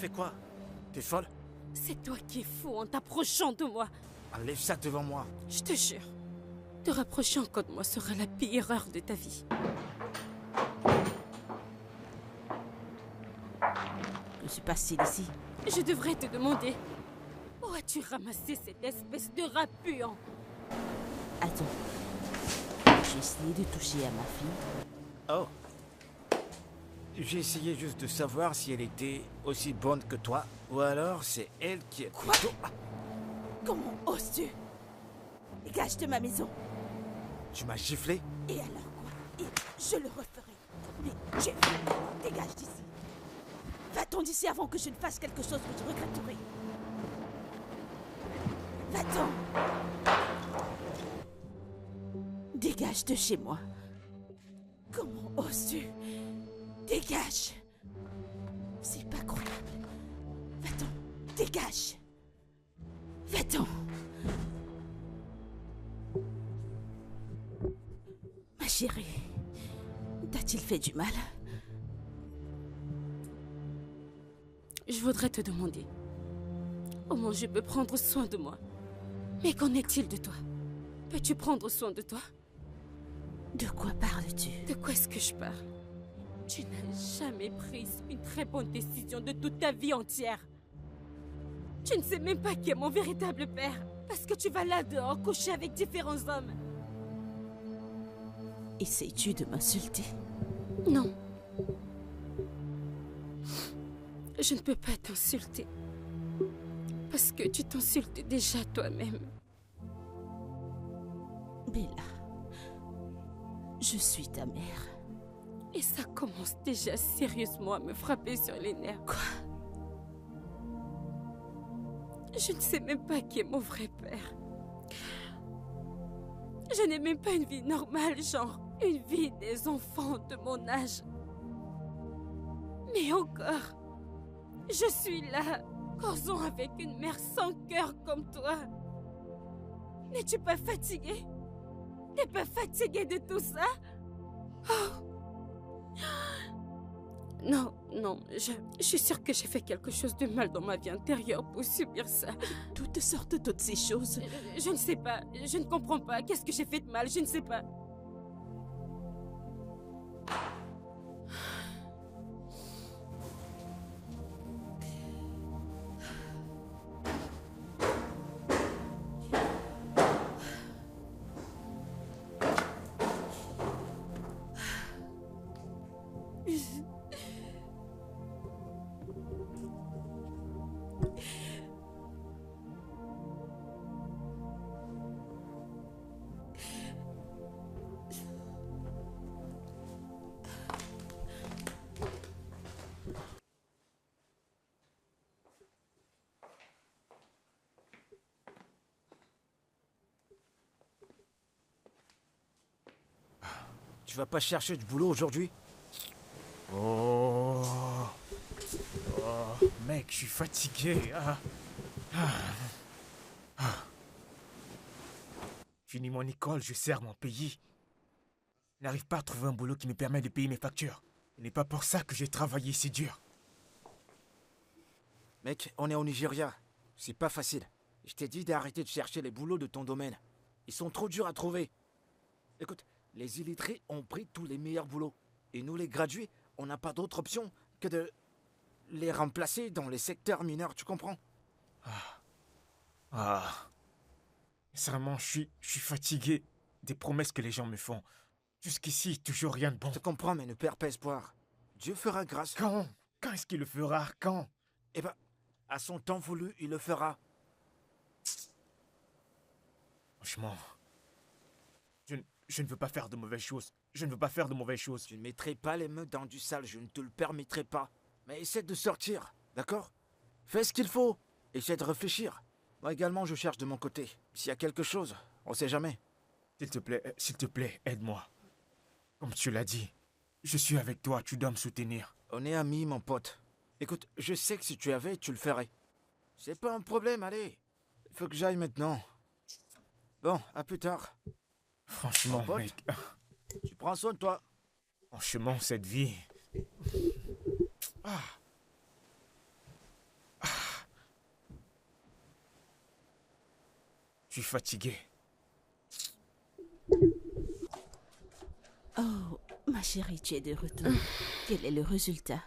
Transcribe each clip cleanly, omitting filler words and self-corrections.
fais quoi? T'es folle? C'est toi qui es fou en t'approchant de moi. Enlève ça devant moi. Je te jure, te rapprocher encore de moi sera la pire erreur de ta vie. Je suis facile ici. Je devrais te demander, où as-tu ramassé cette espèce de rat puant? Attends. J'ai essayé de toucher à ma fille. Oh. J'ai essayé juste de savoir si elle était aussi bonne que toi, ou alors c'est elle qui est Quoi? plutôt... Comment oses-tu? Dégage de ma maison. Tu m'as giflé? Et alors quoi? Et je le referai. Mais Jeff, dégage d'ici. Va-t'en d'ici avant que je ne fasse quelque chose que je regretterai. Va-t'en. Dégage de chez moi. Comment oses-tu? Dégage. C'est pas croyable. Va-t'en. Dégage. Va-t'en. Ma chérie, t'a-t-il fait du mal? Je voudrais te demander, comment je peux prendre soin de moi? Mais qu'en est-il de toi? Peux-tu prendre soin de toi? De quoi parles-tu? De quoi est-ce que je parle? Tu n'as jamais pris une très bonne décision de toute ta vie entière. Tu ne sais même pas qui est mon véritable père, parce que tu vas là dehors coucher avec différents hommes. Essayes-tu de m'insulter? Non. Je ne peux pas t'insulter. Parce que tu t'insultes déjà toi-même. Bella, je suis ta mère. Et ça commence déjà sérieusement à me frapper sur les nerfs. Quoi? Je ne sais même pas qui est mon vrai père. Je n'ai même pas une vie normale, genre une vie des enfants de mon âge. Mais encore, je suis là, causant avec une mère sans cœur comme toi. N'es-tu pas fatigué? T'es pas fatigué de tout ça? Oh. Non, non, je suis sûre que j'ai fait quelque chose de mal dans ma vie intérieure pour subir ça. Toutes sortes de toutes ces choses. Je ne sais pas, je ne comprends pas. Qu'est-ce que j'ai fait de mal? Je ne sais pas. Tu vas pas chercher du boulot aujourd'hui? Oh. Mec, je suis fatigué. Finis mon école, je sers mon pays. Je n'arrive pas à trouver un boulot qui me permet de payer mes factures. Ce n'est pas pour ça que j'ai travaillé si dur. Mec, on est au Nigeria. C'est pas facile. Je t'ai dit d'arrêter de chercher les boulots de ton domaine. Ils sont trop durs à trouver. Écoute, les illettrés ont pris tous les meilleurs boulots. Et nous, les gradués, on n'a pas d'autre option que de les remplacer dans les secteurs mineurs, tu comprends? Sincèrement, je suis fatigué des promesses que les gens me font. Jusqu'ici, toujours rien de bon. Je te comprends, mais ne perds pas espoir. Dieu fera grâce. Quand? Quand est-ce qu'il le fera? Quand? Eh ben, à son temps voulu, il le fera. Franchement, je ne veux pas faire de mauvaises choses. Je ne veux pas faire de mauvaises choses. Tu ne mettrais pas les mains dans du sale, je ne te le permettrai pas. Mais essaie de sortir, d'accord? Fais ce qu'il faut. Essaie de réfléchir. Moi également, je cherche de mon côté. S'il y a quelque chose, on sait jamais. S'il te plaît, aide-moi. Comme tu l'as dit, je suis avec toi, tu dois me soutenir. On est amis, mon pote. Écoute, je sais que si tu avais, tu le ferais. C'est pas un problème, allez. Il faut que j'aille maintenant. Bon, à plus tard. Franchement, Mon pote, mec. tu prends soin de toi. Franchement, cette vie... Je suis fatigué. Oh, ma chérie, tu es de retour. Quel est le résultat?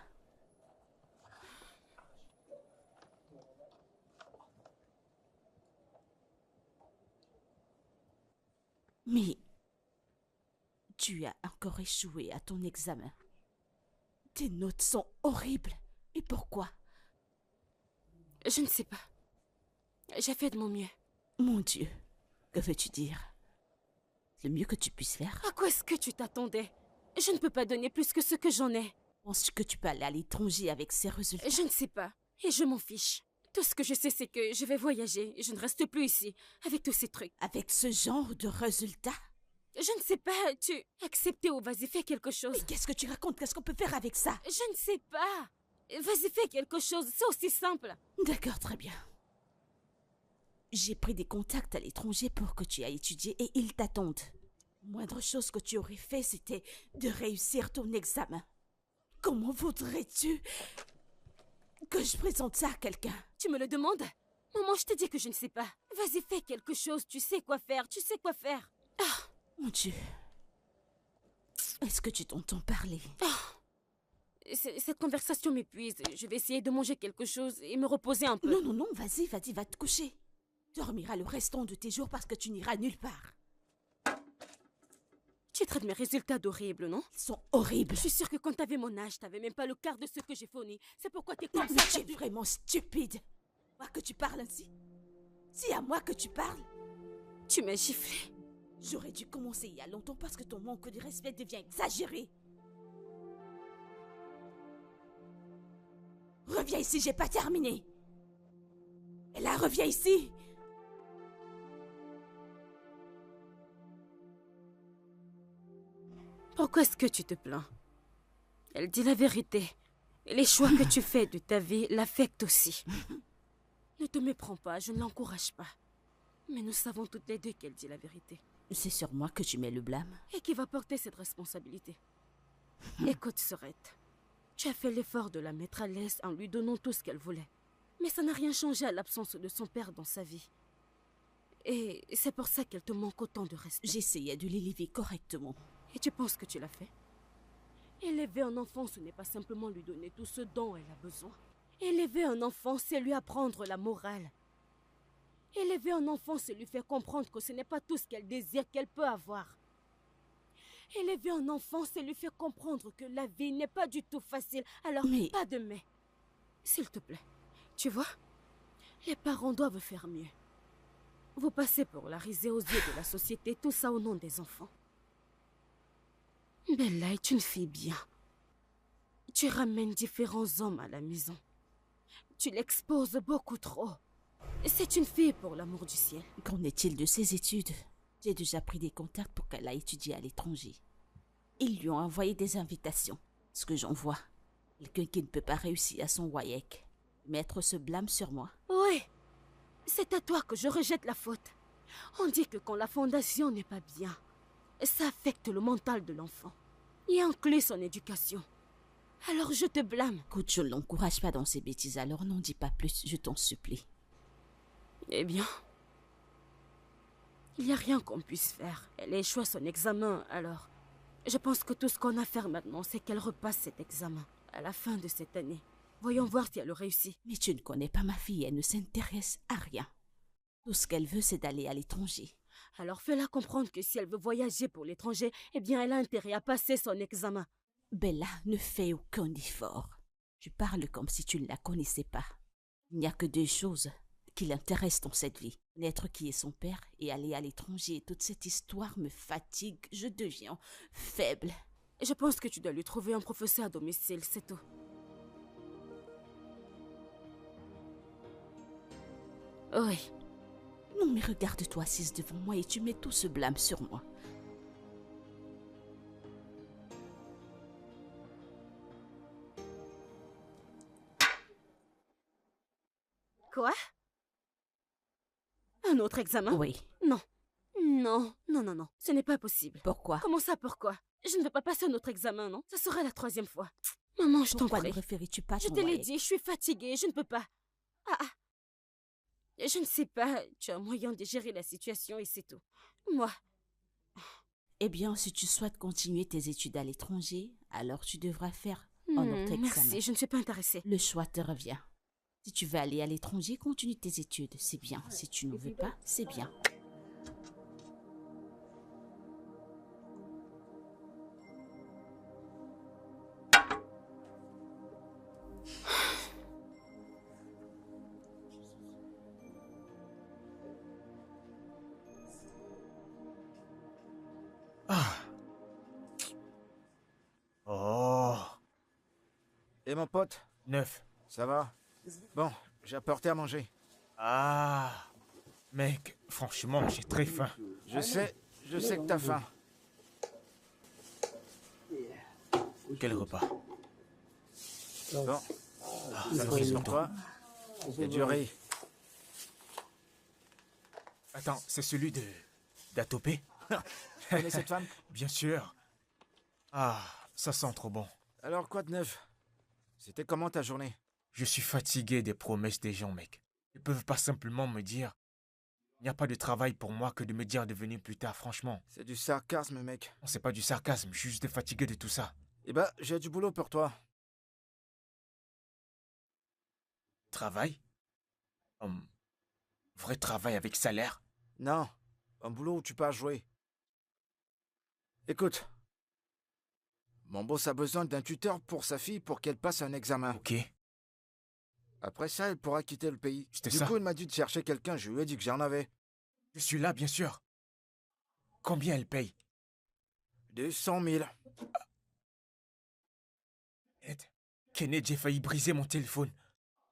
Mais tu as encore échoué à ton examen. Tes notes sont horribles. Et pourquoi? Je ne sais pas. J'ai fait de mon mieux. Mon Dieu, que veux-tu dire? Le mieux que tu puisses faire? À quoi est-ce que tu t'attendais? Je ne peux pas donner plus que ce que j'en ai. Penses-tu que tu peux aller à l'étranger avec ces résultats? Je ne sais pas. Et je m'en fiche. Tout ce que je sais, c'est que je vais voyager. Et je ne reste plus ici, avec tous ces trucs. Avec ce genre de résultats? Je ne sais pas. Tu... Accepter ou vas-y, fais quelque chose. Mais qu'est-ce que tu racontes? Qu'est-ce qu'on peut faire avec ça? Je ne sais pas. Vas-y, fais quelque chose. C'est aussi simple. D'accord, très bien. J'ai pris des contacts à l'étranger pour que tu ailles étudier et ils t'attendent. Moindre chose que tu aurais fait, c'était de réussir ton examen. Comment voudrais-tu que je présente ça à quelqu'un? Tu me le demandes? Maman, je t'ai dit que je ne sais pas. Vas-y, fais quelque chose. Tu sais quoi faire. Tu sais quoi faire. Ah, Mon Dieu. Est-ce que tu t'entends parler? cette conversation m'épuise. Je vais essayer de manger quelque chose et me reposer un peu. Non, non, non, vas-y, va te coucher. Dormiras le restant de tes jours parce que tu n'iras nulle part. Tu traites mes résultats d'horribles, non? Ils sont horribles. Je suis sûre que quand t'avais mon âge, t'avais même pas le quart de ce que j'ai fourni. C'est pourquoi t'es comme Mais ça. tu es vraiment stupide. Moi que tu parles ainsi. Si à moi que tu parles, Tu m'as giflé. j'aurais dû commencer il y a longtemps parce que ton manque de respect devient exagéré. Reviens ici, j'ai pas terminé. Et là, reviens ici. Pourquoi est-ce que tu te plains? Elle dit la vérité. Et les choix que tu fais de ta vie l'affectent aussi. Ne te méprends pas, je ne l'encourage pas. Mais nous savons toutes les deux qu'elle dit la vérité. C'est sur moi que tu mets le blâme. Et qui va porter cette responsabilité? Écoute, Sorette. Tu as fait l'effort de la mettre à l'aise en lui donnant tout ce qu'elle voulait. Mais ça n'a rien changé à l'absence de son père dans sa vie. Et c'est pour ça qu'elle te manque autant de respect. J'essayais de l'élever correctement. Et tu penses que tu l'as fait? Élever un enfant, ce n'est pas simplement lui donner tout ce dont elle a besoin. Élever un enfant, c'est lui apprendre la morale. Élever un enfant, c'est lui faire comprendre que ce n'est pas tout ce qu'elle désire qu'elle peut avoir. Élever un enfant, c'est lui faire comprendre que la vie n'est pas du tout facile. Alors, Mais- pas de mais. S'il te plaît. Tu vois, les parents doivent faire mieux. Vous passez pour la risée aux yeux de la société, tout ça au nom des enfants. Bella est une fille bien. Tu ramènes différents hommes à la maison. Tu l'exposes beaucoup trop. C'est une fille pour l'amour du ciel. Qu'en est-il de ses études? J'ai déjà pris des contacts pour qu'elle aille étudier à l'étranger. Ils lui ont envoyé des invitations. Ce que j'en vois, quelqu'un qui ne peut pas réussir à son WAEC. Mettre ce blâme sur moi. Oui, c'est à toi que je rejette la faute. On dit que quand la fondation n'est pas bien, ça affecte le mental de l'enfant et inclut son éducation. Alors je te blâme. Écoute, je ne l'encourage pas dans ses bêtises, alors n'en dis pas plus, je t'en supplie. Eh bien, il n'y a rien qu'on puisse faire. Elle a échoué son examen, alors je pense que tout ce qu'on a à faire maintenant, c'est qu'elle repasse cet examen à la fin de cette année. Voyons voir si elle le réussit. Mais tu ne connais pas ma fille, elle ne s'intéresse à rien. Tout ce qu'elle veut, c'est d'aller à l'étranger. Alors fais-la comprendre que si elle veut voyager pour l'étranger, eh bien elle a intérêt à passer son examen. Bella ne fait aucun effort. Tu parles comme si tu ne la connaissais pas. Il n'y a que deux choses qui l'intéressent dans cette vie. Connaître qui est son père et aller à l'étranger. Toute cette histoire me fatigue, je deviens faible. Je pense que tu dois lui trouver un professeur à domicile, c'est tout. Oui. Non mais regarde-toi assise devant moi et tu mets tout ce blâme sur moi. Quoi? Un autre examen? Oui. Non. Non, non, non, non. Ce n'est pas possible. Pourquoi? Comment ça, pourquoi? Je ne veux pas passer un autre examen, non? Ça sera la 3e fois. Maman, je t'en Pourquoi prie. ne référais-tu pas à Je ton te l'ai WAEC? dit, je suis fatiguée, je ne peux pas. Ah, ah. Je ne sais pas, tu as moyen de gérer la situation et c'est tout. Moi, Eh bien, si tu souhaites continuer tes études à l'étranger, alors tu devras faire un autre examen. merci, je ne suis pas intéressée. Le choix te revient. Si tu veux aller à l'étranger, continue tes études, c'est bien. Si tu ne veux pas, c'est bien. Ah. Oh. Et mon pote, 9. ça va? Bon, j'ai apporté à manger. Ah. Mec, franchement, j'ai très faim. Je sais que t'as faim. Quel repas? Bon, ça le risotto. pour toi. Et du riz. Attends, c'est celui de... d'Atopé? Tu connais cette femme? Bien sûr. Ah, ça sent trop bon. Alors quoi de neuf? C'était comment ta journée? Je suis fatigué des promesses des gens, mec. Ils peuvent pas simplement me dire... Il n'y a pas de travail pour moi que de me dire de venir plus tard, franchement. C'est du sarcasme, mec. Non, c'est pas du sarcasme, je suis juste fatigué de tout ça. Eh ben, j'ai du boulot pour toi. Travail? Vrai travail avec salaire? Non, un boulot où tu peux jouer. Écoute, mon boss a besoin d'un tuteur pour sa fille pour qu'elle passe un examen. Ok. Après ça, elle pourra quitter le pays. C'était Du ça. coup, il m'a dit de chercher quelqu'un, je lui ai dit que j'en avais. Je suis là, bien sûr. Combien elle paye? 200 000. Kenneth, j'ai failli briser mon téléphone.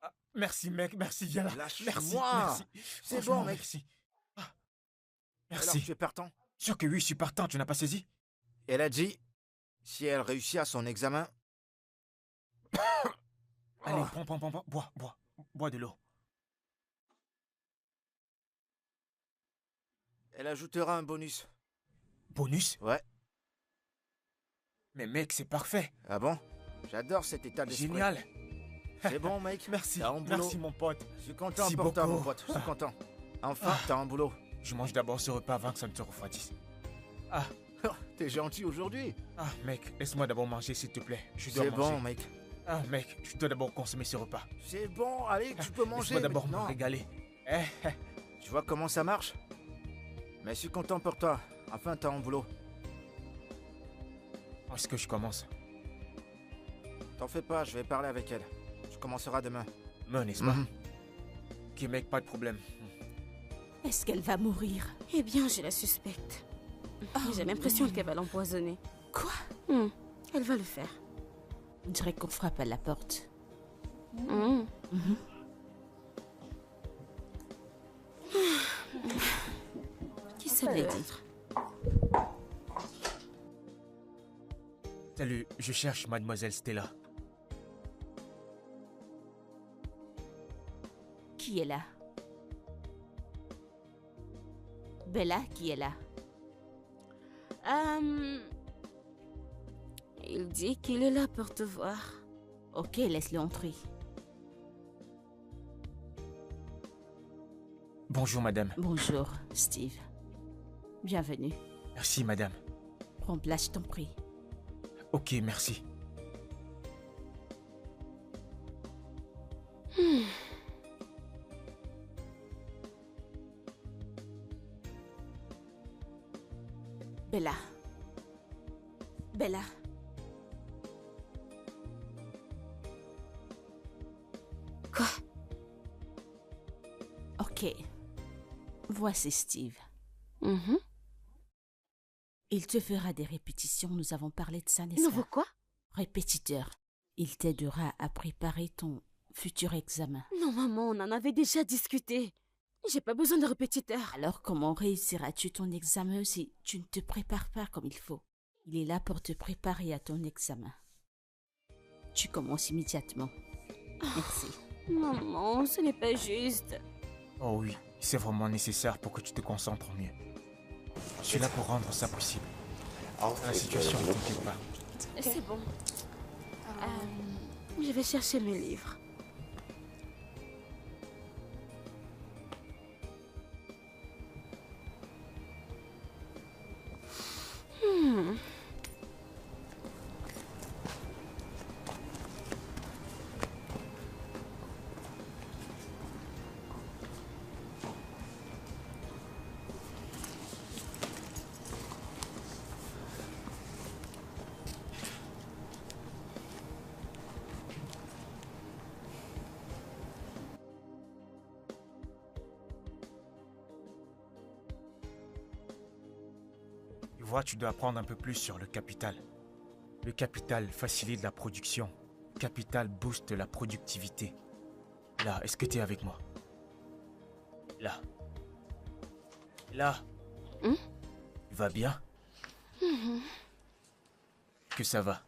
Ah, merci, mec, merci, viens là. Lâche-moi. Merci. C'est Franchement, bon, mec. Merci. Ah, Alors, merci. tu es partant? Sûr que oui, je suis partant, tu n'as pas saisi? Elle a dit, si elle réussit à son examen... Allez, prends, bois de l'eau. Elle ajoutera un bonus. Bonus? Ouais. Mais mec, c'est parfait. Ah bon? J'adore cet état d'esprit. Génial. C'est bon, mec. Merci, T'as un boulot. merci mon pote. Je suis content Merci pour toi, beaucoup. mon pote. Je suis content. Enfin, t'as un boulot. Je mange d'abord ce repas avant que ça ne te refroidisse. Ah, T'es gentil aujourd'hui. ah, mec, laisse-moi d'abord manger, s'il te plaît. Je dois C'est manger. bon, mec. Ah, mec, je dois d'abord consommer ce repas. C'est bon, allez, tu peux manger. Laisse-moi d'abord me maintenant. régaler. Tu vois comment ça marche? Mais je suis content pour toi. Enfin, t'as un boulot. Où est-ce que je commence? T'en fais pas, je vais parler avec elle. Tu commenceras demain. Me, n'est-ce pas? Mhm. Ok, mec, pas de problème. Est-ce qu'elle va mourir? Eh bien, je la suspecte. J'ai l'impression qu'elle va l'empoisonner. Quoi? Elle va le faire. On dirait qu'on frappe à la porte. Qui savait dire? Salut, je cherche mademoiselle Stella. Qui est là? Bella, qui est là? Il dit qu'il est là pour te voir. Ok, laisse-le entrer. Bonjour, madame. Bonjour, Steve. Bienvenue. Merci, madame. Prends place, je t'en prie. Ok, merci. Bella. Bella. Quoi? Ok. Voici Steve. Il te fera des répétitions, nous avons parlé de ça, n'est-ce Nouveau pas? quoi? Répétiteur. Il t'aidera à préparer ton futur examen. Non, maman, on en avait déjà discuté. J'ai pas besoin de répétiteur. Alors comment réussiras-tu ton examen si tu ne te prépares pas comme il faut? Il est là pour te préparer à ton examen. Tu commences immédiatement. Merci. Maman, ce n'est pas juste. Oh oui, c'est vraiment nécessaire pour que tu te concentres mieux. Je suis là pour rendre ça possible. La situation, ne t'inquiète pas. C'est bon. Je vais chercher mes livres. vois, tu dois apprendre un peu plus sur le capital. Le capital facilite la production. Le capital booste la productivité. Là, est-ce que tu es avec moi? Là. Là. Hmm? Tu vas bien? Que ça va?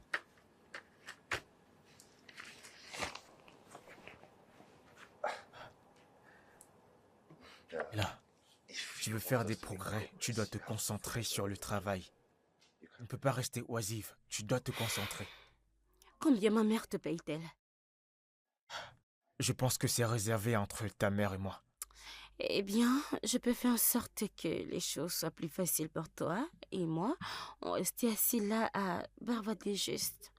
Là. Si tu veux faire des progrès, tu dois te concentrer sur le travail. Tu ne peux pas rester oisive, tu dois te concentrer. Combien ma mère te paye-t-elle? Je pense que c'est réservé entre ta mère et moi. Eh bien, je peux faire en sorte que les choses soient plus faciles pour toi et moi. On restait assis là à barbader juste.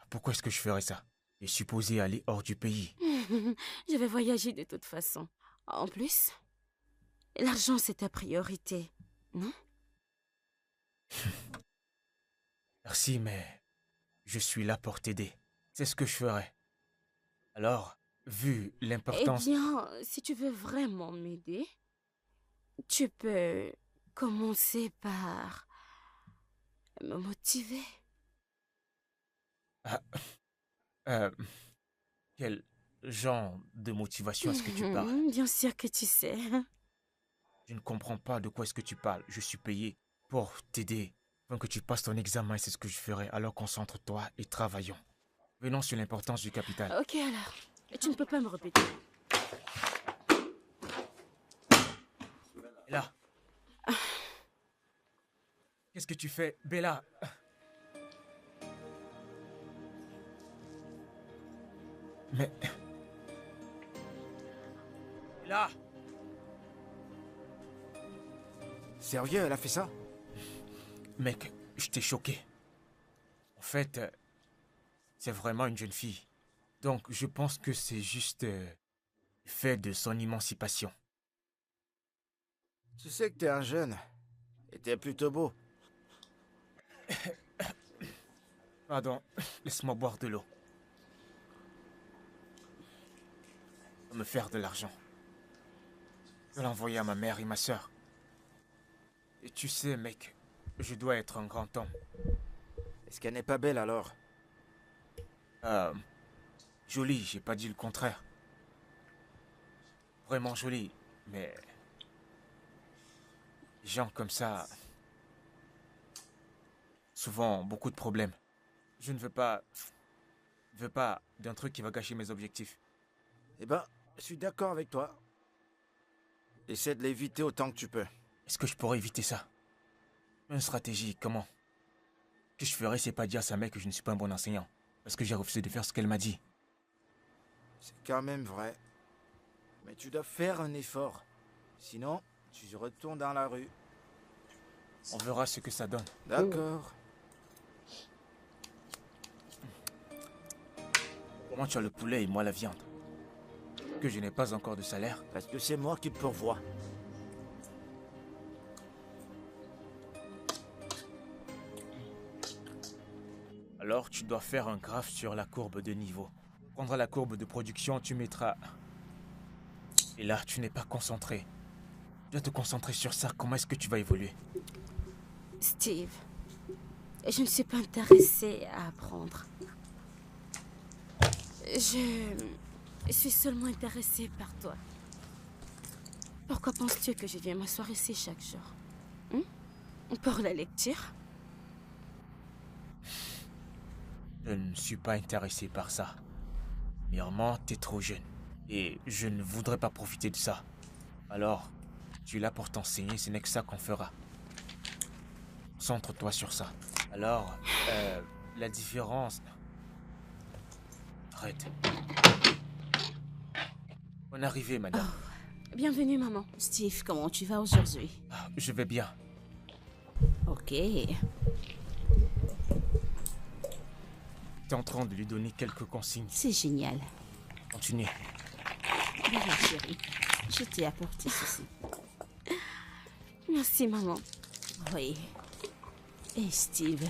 Pourquoi est-ce que je ferais ça? Je suis supposé aller hors du pays. Je vais voyager de toute façon. En plus, l'argent c'est ta priorité, non? Merci, mais je suis là pour t'aider. C'est ce que je ferai. Alors, vu Eh l'importance... bien, si tu veux vraiment m'aider, tu peux commencer par me motiver. Ah, euh, quel genre de motivation est-ce que tu parles? Bien sûr que tu sais. Je ne comprends pas de quoi est-ce que tu parles. Je suis payé pour t'aider. Afin que tu passes ton examen, c'est ce que je ferai. Alors concentre-toi et travaillons. Venons sur l'importance du capital. Ok alors, tu ne peux pas me répéter. Bella. Qu'est-ce que tu fais, Bella? Mais... Bella! Sérieux, elle a fait ça? Mec, je t'ai choqué. En fait, c'est vraiment une jeune fille. Donc, je pense que c'est juste fait de son émancipation. Tu sais que t'es un jeune. Et t'es plutôt beau. Pardon, laisse-moi boire de l'eau. Je vais me faire de l'argent. Je vais l'envoyer à ma mère et ma sœur. Et tu sais, mec, je dois être un grand homme. Est-ce qu'elle n'est pas belle alors? Jolie, j'ai pas dit le contraire. Vraiment jolie, mais... Les gens comme ça... Souvent, beaucoup de problèmes. Je ne veux pas... d'un truc qui va gâcher mes objectifs. Eh ben, je suis d'accord avec toi. Essaie de l'éviter autant que tu peux. Est-ce que je pourrais éviter ça? Une stratégie, comment? Ce que je ferais, c'est pas dire à sa mère que je ne suis pas un bon enseignant. Parce que j'ai refusé de faire ce qu'elle m'a dit. C'est quand même vrai. Mais tu dois faire un effort. Sinon, tu retournes dans la rue. On verra ce que ça donne. D'accord. Comment tu as le poulet et moi la viande? Que je n'ai pas encore de salaire? Parce que c'est moi qui te pourvois. Alors tu dois faire un graphe sur la courbe de niveau. Tu prendras la courbe de production, tu mettras... Et là, tu n'es pas concentré. Tu dois te concentrer sur ça. Comment est-ce que tu vas évoluer? Steve, je ne suis pas intéressée à apprendre. Je suis seulement intéressée par toi. Pourquoi penses-tu que je viens m'asseoir ici chaque jour? Pour la lecture? Je ne suis pas intéressé par ça. Premièrement, t'es trop jeune. Et je ne voudrais pas profiter de ça. Alors, tu es là pour t'enseigner, ce n'est que ça qu'on fera. Concentre-toi sur ça. Alors, la différence... Arrête. Bonne arrivée, madame. Oh, bienvenue, maman. Steve, comment tu vas aujourd'hui? Ah, je vais bien. Ok. T'es en train de lui donner quelques consignes. C'est génial. Continue. Voilà, chérie. Je t'ai apporté ceci. Merci, maman. Oui. Et Steve,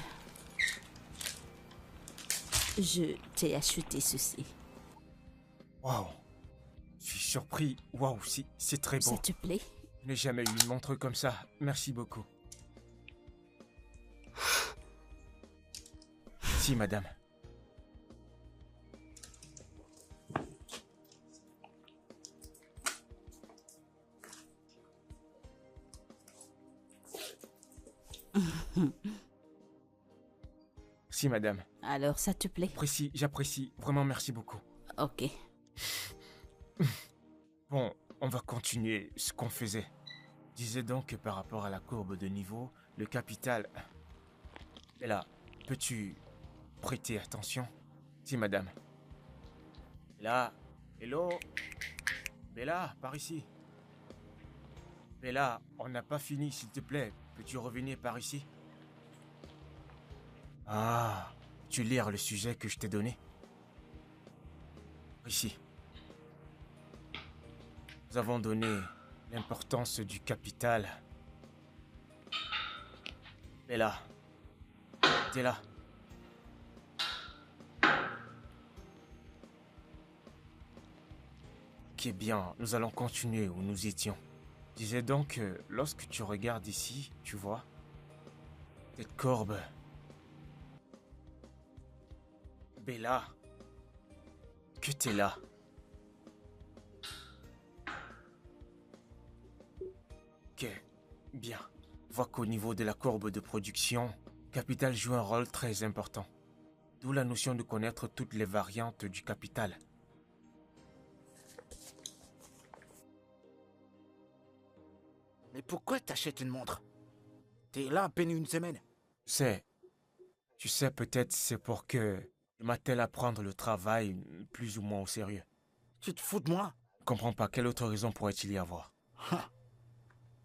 je t'ai acheté ceci. Waouh. Je suis surpris. Waouh, c'est très beau. Ça te plaît? Je n'ai jamais eu une montre comme ça. Merci beaucoup. Si, madame. Si, madame. Alors, ça te plaît? J'apprécie. Vraiment, merci beaucoup. Ok. Bon, on va continuer ce qu'on faisait. Disais donc que par rapport à la courbe de niveau, le capital... Et là, peux-tu prêter attention? Si, madame. Là, hello? Bella, par ici. Bella, on n'a pas fini, s'il te plaît. Peux-tu revenir par ici? Ah, tu lire le sujet que je t'ai donné? Ici. Nous avons donné l'importance du capital. Bella, t'es là. Ok, bien, nous allons continuer où nous étions. Je disais donc que lorsque tu regardes ici, tu vois, cette courbe. Bella, que t'es là. Ok, bien. Vois qu'au niveau de la courbe de production, capital joue un rôle très important. D'où la notion de connaître toutes les variantes du capital. Mais pourquoi t'achètes une montre? T'es là à peine une semaine. Tu sais, peut-être c'est pour que je m'attelle à prendre le travail plus ou moins au sérieux. Tu te fous de moi? Je comprends pas, quelle autre raison pourrait-il y avoir?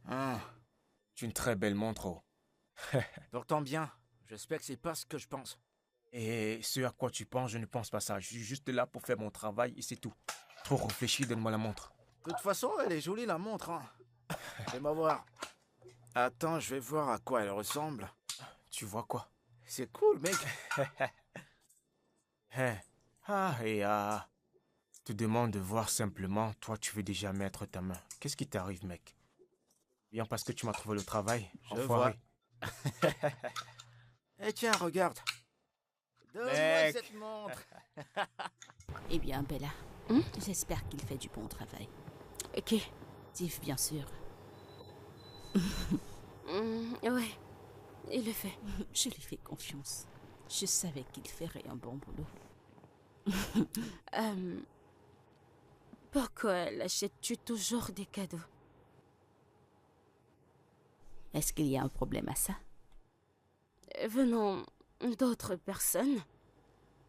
Ah, C'est une très belle montre, oh. pourtant bien. J'espère que c'est pas ce que je pense. Et ce à quoi tu penses, je ne pense pas ça. Je suis juste là pour faire mon travail et c'est tout. Trop réfléchi, donne-moi la montre. De toute façon, elle est jolie la montre, hein. Fais-moi voir. Attends, je vais voir à quoi elle ressemble. Tu vois quoi? C'est cool, mec. Je te demande de voir simplement, toi tu veux déjà mettre ta main. Qu'est-ce qui t'arrive, mec? Bien parce que tu m'as trouvé le travail. Je Enfoiré. vois. Eh tiens, regarde. Donne-moi Mec. cette montre. Eh bien, Bella, j'espère qu'il fait du bon travail. Ok. Steve, bien sûr. Ouais, il le fait. Je lui fais confiance. Je savais qu'il ferait un bon boulot. Pourquoi l'achètes-tu toujours des cadeaux? Est-ce qu'il y a un problème à ça? Venant d'autres personnes?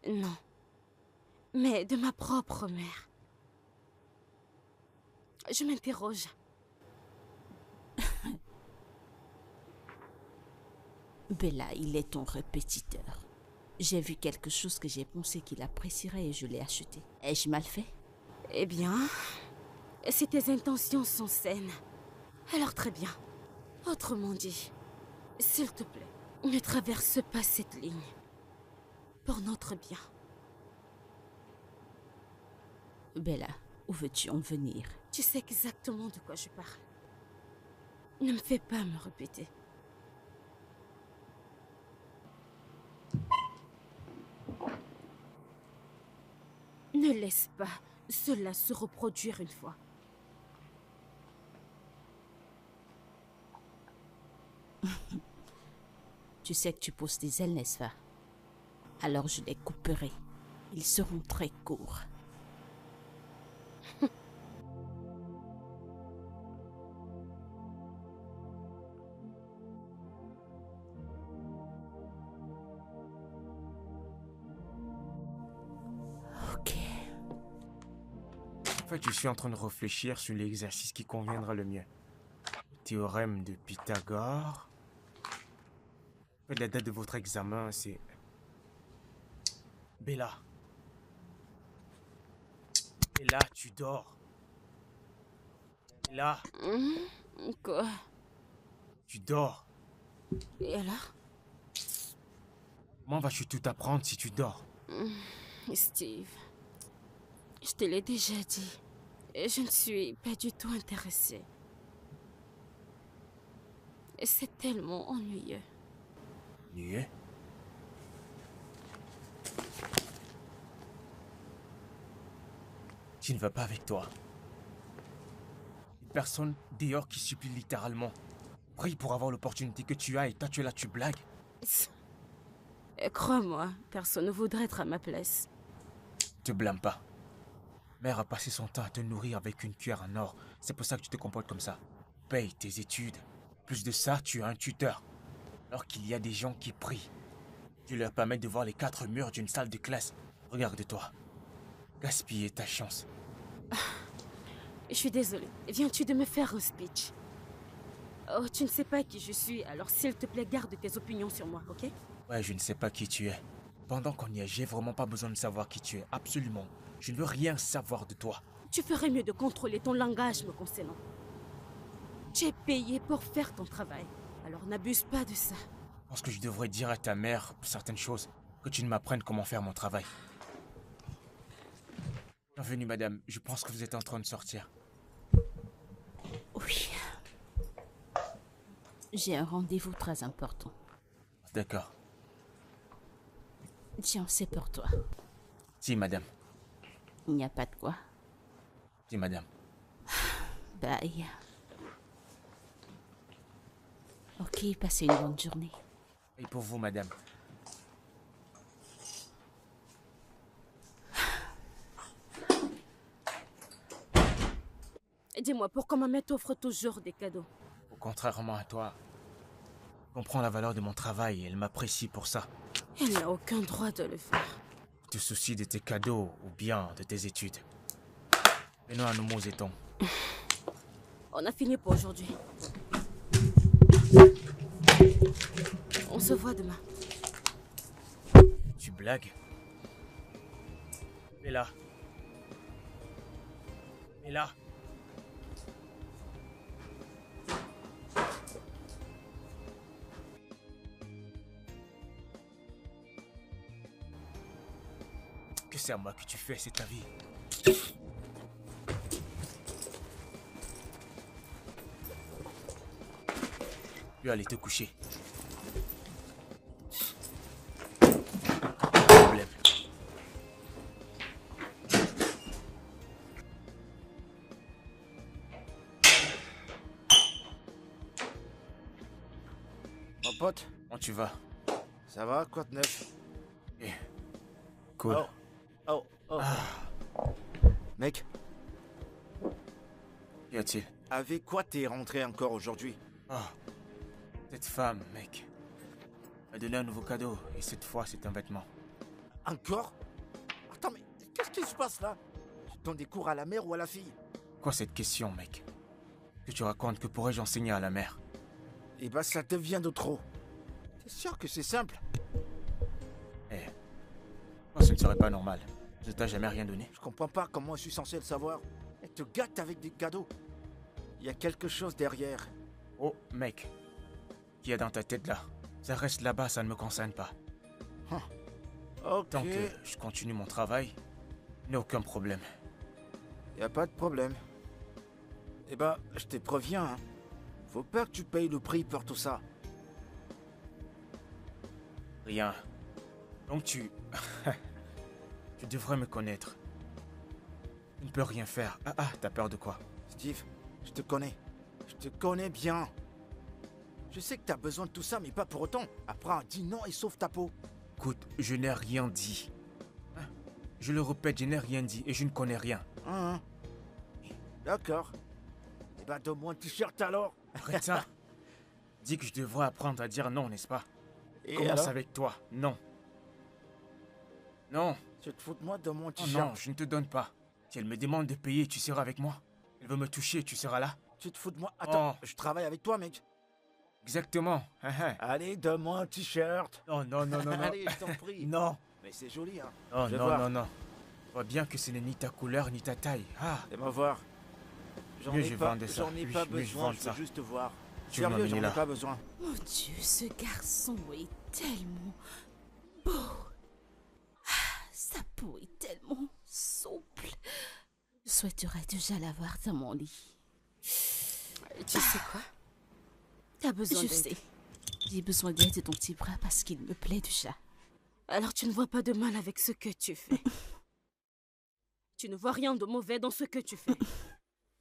Non. Mais de ma propre mère. Je m'interroge. Bella, il est ton répétiteur. J'ai vu quelque chose que j'ai pensé qu'il apprécierait et je l'ai acheté. Ai-je mal fait? Eh bien, si tes intentions sont saines, alors très bien. Autrement dit, s'il te plaît, ne traverse pas cette ligne. Pour notre bien. Bella, où veux-tu en venir? Tu sais exactement de quoi je parle. Ne me fais pas me répéter. Ne laisse pas cela se reproduire une fois. Tu sais que tu poses des ailes, n'est-ce pas? Alors je les couperai. Ils seront très courts. Ok. En fait, je suis en train de réfléchir sur l'exercice qui conviendra le mieux. Théorème de Pythagore. En fait, la date de votre examen, c'est... Bella. Et là, tu dors. Et là, Quoi? tu dors. Et alors? Comment vas-tu tout apprendre si tu dors? Steve, je te l'ai déjà dit. Je ne suis pas du tout intéressée. C'est tellement ennuyeux. Nuée? Qui ne va pas avec toi? Une personne dehors qui supplie littéralement. Prie pour avoir l'opportunité que tu as et toi tu es là, tu blagues. Crois-moi, personne ne voudrait être à ma place. Te blâme pas. Mère a passé son temps à te nourrir avec une cuillère en or. C'est pour ça que tu te comportes comme ça. Paye tes études. Plus de ça, tu as un tuteur. Alors qu'il y a des gens qui prient. Tu leur permets de voir les 4 murs d'une salle de classe. Regarde-toi. Gaspiller ta chance. Je suis désolée. Viens-tu de me faire un speech? Oh, tu ne sais pas qui je suis, alors s'il te plaît, garde tes opinions sur moi, ok? Ouais, je ne sais pas qui tu es. Pendant qu'on y est, j'ai vraiment pas besoin de savoir qui tu es. Absolument. Je ne veux rien savoir de toi. Tu ferais mieux de contrôler ton langage me concernant. Tu es payé pour faire ton travail, alors n'abuse pas de ça. Je pense que je devrais dire à ta mère certaines choses, que tu ne m'apprennes comment faire mon travail. Bienvenue, madame. Je pense que vous êtes en train de sortir. Oui. J'ai un rendez-vous très important. D'accord. Tiens, c'est pour toi. Si, madame. Il n'y a pas de quoi. Si, madame. Bye. Ok, passez une bonne journée. Et pour vous, madame. Dis-moi, pourquoi ma mère t'offre toujours des cadeaux? Contrairement à toi, je comprends la valeur de mon travail et elle m'apprécie pour ça. Elle n'a aucun droit de le faire. Tu te soucies de tes cadeaux ou bien de tes études. Venons à nos mots étons. On a fini pour aujourd'hui. On se voit demain. Tu blagues? Et là. Et là. Que c'est à moi que tu fais, c'est ta vie. Tu vas aller te coucher. Problème. Mon pote, Comment tu vas? ça va? Quoi de neuf? Eh, cool. Oh. Mec, Qu'y a-t-il? avec quoi t'es rentré encore aujourd'hui? Oh, cette femme, mec, m'a donné un nouveau cadeau et cette fois c'est un vêtement. Encore? Attends, mais qu'est-ce qui se passe là? Tu donnes des cours à la mère ou à la fille? Quoi cette question, mec? Que tu racontes, que pourrais-je enseigner à la mère? Eh ben, ça devient de trop. T'es sûr que c'est simple? Eh, moi ce ne serait pas normal. Je ne t'ai jamais rien donné. Je comprends pas comment je suis censé le savoir. Elle te gâte avec des cadeaux. Il y a quelque chose derrière. Oh, mec, qu'il y a dans ta tête là? Ça reste là-bas, ça ne me concerne pas. Ok, Tant que je continue mon travail, il n'y a aucun problème. y a pas de problème. Eh ben, je te préviens, hein. Faut pas que tu payes le prix pour tout ça. Rien. Donc tu... tu devrais me connaître. Tu ne peux rien faire. Ah, t'as peur de quoi? Steve, je te connais. Je te connais bien. Je sais que t'as besoin de tout ça, mais pas pour autant. Après, dis non et sauve ta peau. Écoute, je n'ai rien dit. Hein? Je le répète, je n'ai rien dit et je ne connais rien. Hein? D'accord. Eh ben, donne-moi un t-shirt alors. Arrête ça. Dis que je devrais apprendre à dire non, n'est-ce pas? Et Commence alors? avec toi. Non. Non. Tu te fous de moi, donne-moi un Oh t-shirt. non, je ne te donne pas. Si elle me demande de payer, tu seras avec moi. Elle veut me toucher, tu seras là. Tu te fous de moi. Attends, Oh. je travaille avec toi, mec. Exactement. Hein, hein. Allez, donne-moi un t-shirt. Non, non, non, non, non. Allez, je t'en prie. Non. Mais c'est joli, hein. Oh Je vais non, voir. non, non. Je vois bien que ce n'est ni ta couleur ni ta taille. Ah, Fais-moi voir. J'en Mieux ai je pas, vendais ça. j'en ai Oui, pas mieux je besoin, vends je veux ça. juste voir. Tu veux Sérieux, m'amener j'en ai là. pas besoin. Mon Dieu, ce garçon est tellement beau. Ah, sa peau est tellement souple. Je souhaiterais déjà l'avoir dans mon lit. Tu sais quoi? T'as besoin Je d'aide. sais. J'ai besoin d'aide de ton petit bras parce qu'il me plaît déjà. Alors tu ne vois pas de mal avec ce que tu fais. Tu ne vois rien de mauvais dans ce que tu fais.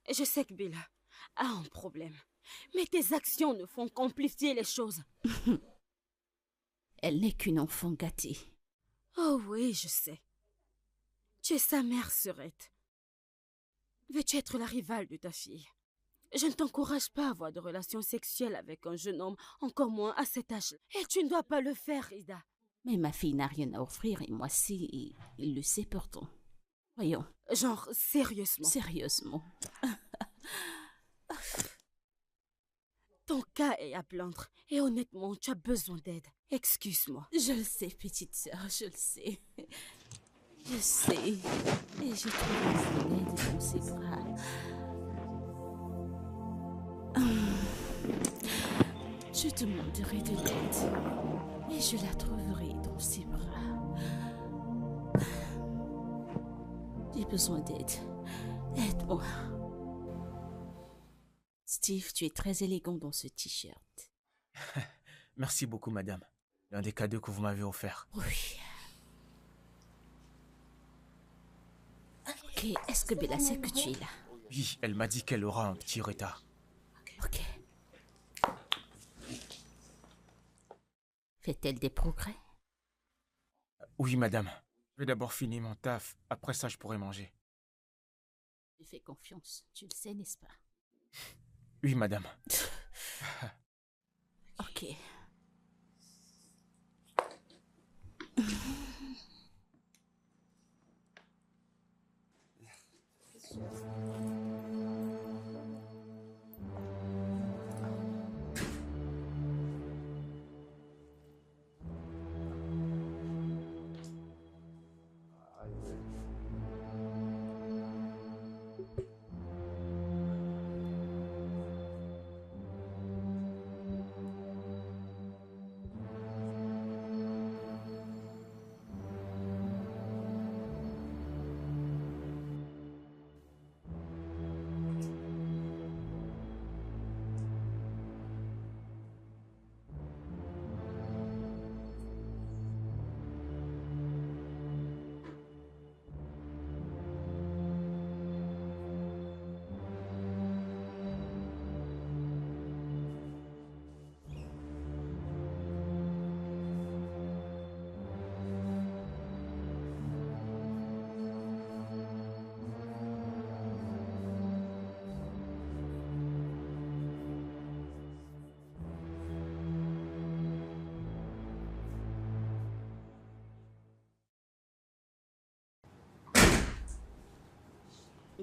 Et je sais que Bella a un problème. Mais tes actions ne font qu'amplifier les choses. Elle n'est qu'une enfant gâtée. Oh oui, je sais. Tu es sa mère, Surette. Veux-tu être la rivale de ta fille? Je ne t'encourage pas à avoir de relations sexuelles avec un jeune homme, encore moins à cet âge-là. Et tu ne dois pas le faire, Ida. Mais ma fille n'a rien à offrir et moi si, et il le sait pourtant. Voyons. Genre, sérieusement. Sérieusement. Ton cas est à plaindre. Et honnêtement, tu as besoin d'aide. Excuse-moi. Je le sais, petite sœur, je le sais. Je sais. Et j'ai trouvé son aide dans ses bras. Je demanderai de l'aide. Et je la trouverai dans ses bras. J'ai besoin d'aide. Aide-moi. Steve, tu es très élégant dans ce t-shirt. Merci beaucoup, madame. L'un des cadeaux que vous m'avez offert. Oui. Ok, est-ce que Bella sait que tu es là? Oui, elle m'a dit qu'elle aura un petit retard. Ok. Fait-elle des progrès? Oui, madame. Je vais d'abord finir mon taf. Après ça, je pourrai manger. Je fais confiance, tu le sais, n'est-ce pas? Oui, madame. Ok.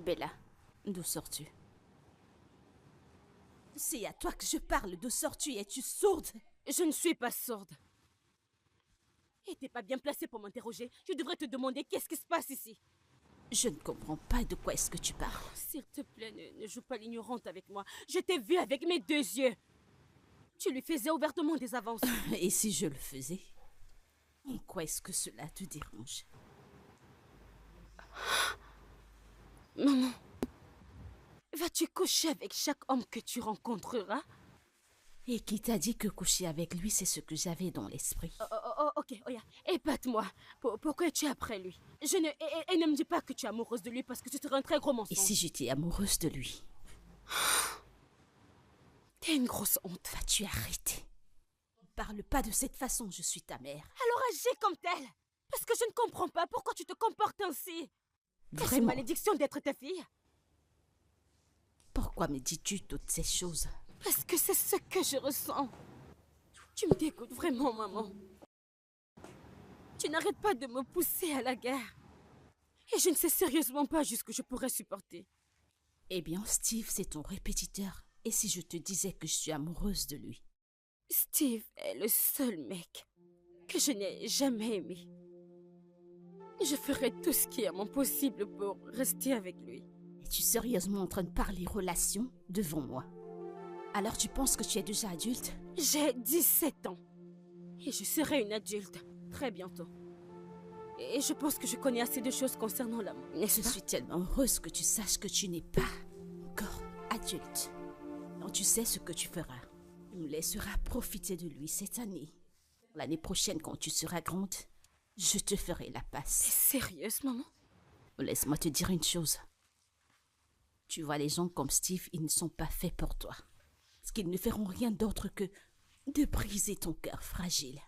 Bella, d'où sors-tu? C'est à toi que je parle, d'où sors-tu? Es-tu sourde? Je ne suis pas sourde. Et t'es pas bien placée pour m'interroger. Je devrais te demander qu'est-ce qui se passe ici. Je ne comprends pas de quoi est-ce que tu parles. S'il te plaît, ne joue pas l'ignorante avec moi. Je t'ai vue avec mes 2 yeux. Tu lui faisais ouvertement des avances. Et si je le faisais? En quoi est-ce que cela te dérange? Maman, vas-tu coucher avec chaque homme que tu rencontreras? Et qui t'a dit que coucher avec lui, c'est ce que j'avais dans l'esprit? Ok, Oya, épate-moi. Pourquoi tu es après lui? Et ne me dis pas que tu es amoureuse de lui parce que ce serait un très gros mensonge. Et si j'étais amoureuse de lui? T'es une grosse honte. Vas-tu arrêter? Ne parle pas de cette façon, je suis ta mère. Alors agis comme telle. Parce que je ne comprends pas pourquoi tu te comportes ainsi. Est-ce une Vraiment? malédiction d'être ta fille? Pourquoi me dis-tu toutes ces choses? Parce que c'est ce que je ressens. Tu me dégoûtes vraiment, maman. Tu n'arrêtes pas de me pousser à la guerre. Et je ne sais sérieusement pas jusqu'où je pourrais supporter. Eh bien, Steve, c'est ton répétiteur. Et si je te disais que je suis amoureuse de lui? Steve est le seul mec que je n'ai jamais aimé. Je ferai tout ce qui est à mon possible pour rester avec lui. Es-tu sérieusement en train de parler relations devant moi? Alors tu penses que tu es déjà adulte? J'ai 17 ans. Et je serai une adulte très bientôt. Et je pense que je connais assez de choses concernant l'amour, n'est-ce Je pas? suis tellement heureuse que tu saches que tu n'es pas encore adulte. Donc tu sais ce que tu feras. Tu me laisseras profiter de lui cette année. L'année prochaine, quand tu seras grande, je te ferai la T'es passe. sérieuse, maman? Laisse-moi te dire une chose. Tu vois, les gens comme Steve, ils ne sont pas faits pour toi. Parce qu'ils ne feront rien d'autre que de briser ton cœur fragile.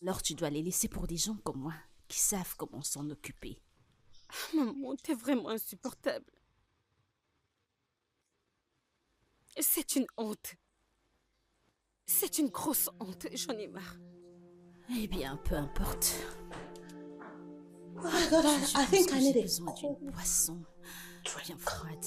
Alors tu dois les laisser pour des gens comme moi, qui savent comment s'en occuper. Maman, t'es vraiment insupportable. C'est une honte. C'est une grosse honte, j'en ai marre. Eh bien, peu importe. Oh my God, I think I need J'ai a besoin d'une cold boisson bien froide.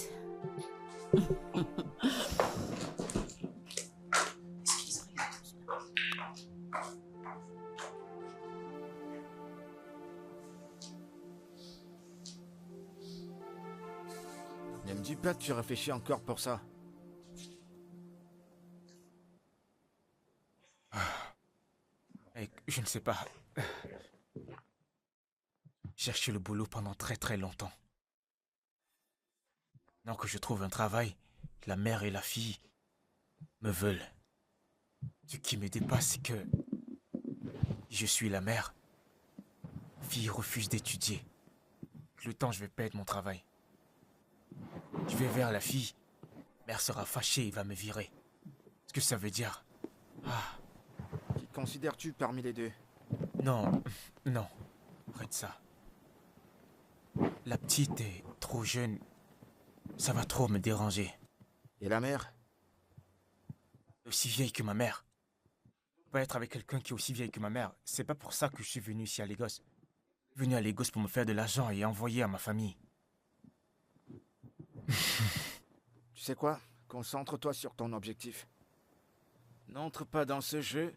Ne me dis pas que tu réfléchis encore pour ça. Je ne sais pas. J'ai cherché le boulot pendant très longtemps. Maintenant que je trouve un travail, la mère et la fille me veulent. Ce qui me dépasse, c'est que je suis la mère. La fille refuse d'étudier. Avec le temps, je vais perdre mon travail. Je vais vers la fille. La mère sera fâchée et va me virer. Ce que ça veut dire? Qui considères-tu parmi les deux? Non, non. Arrête ça. La petite est trop jeune. Ça va trop me déranger. Et la mère? Aussi vieille que ma mère. Je peux pas être avec quelqu'un qui est aussi vieille que ma mère. C'est pas pour ça que je suis venu ici à Lagos. Venu à Lagos pour me faire de l'argent et envoyer à ma famille. Tu sais quoi? Concentre-toi sur ton objectif. N'entre pas dans ce jeu.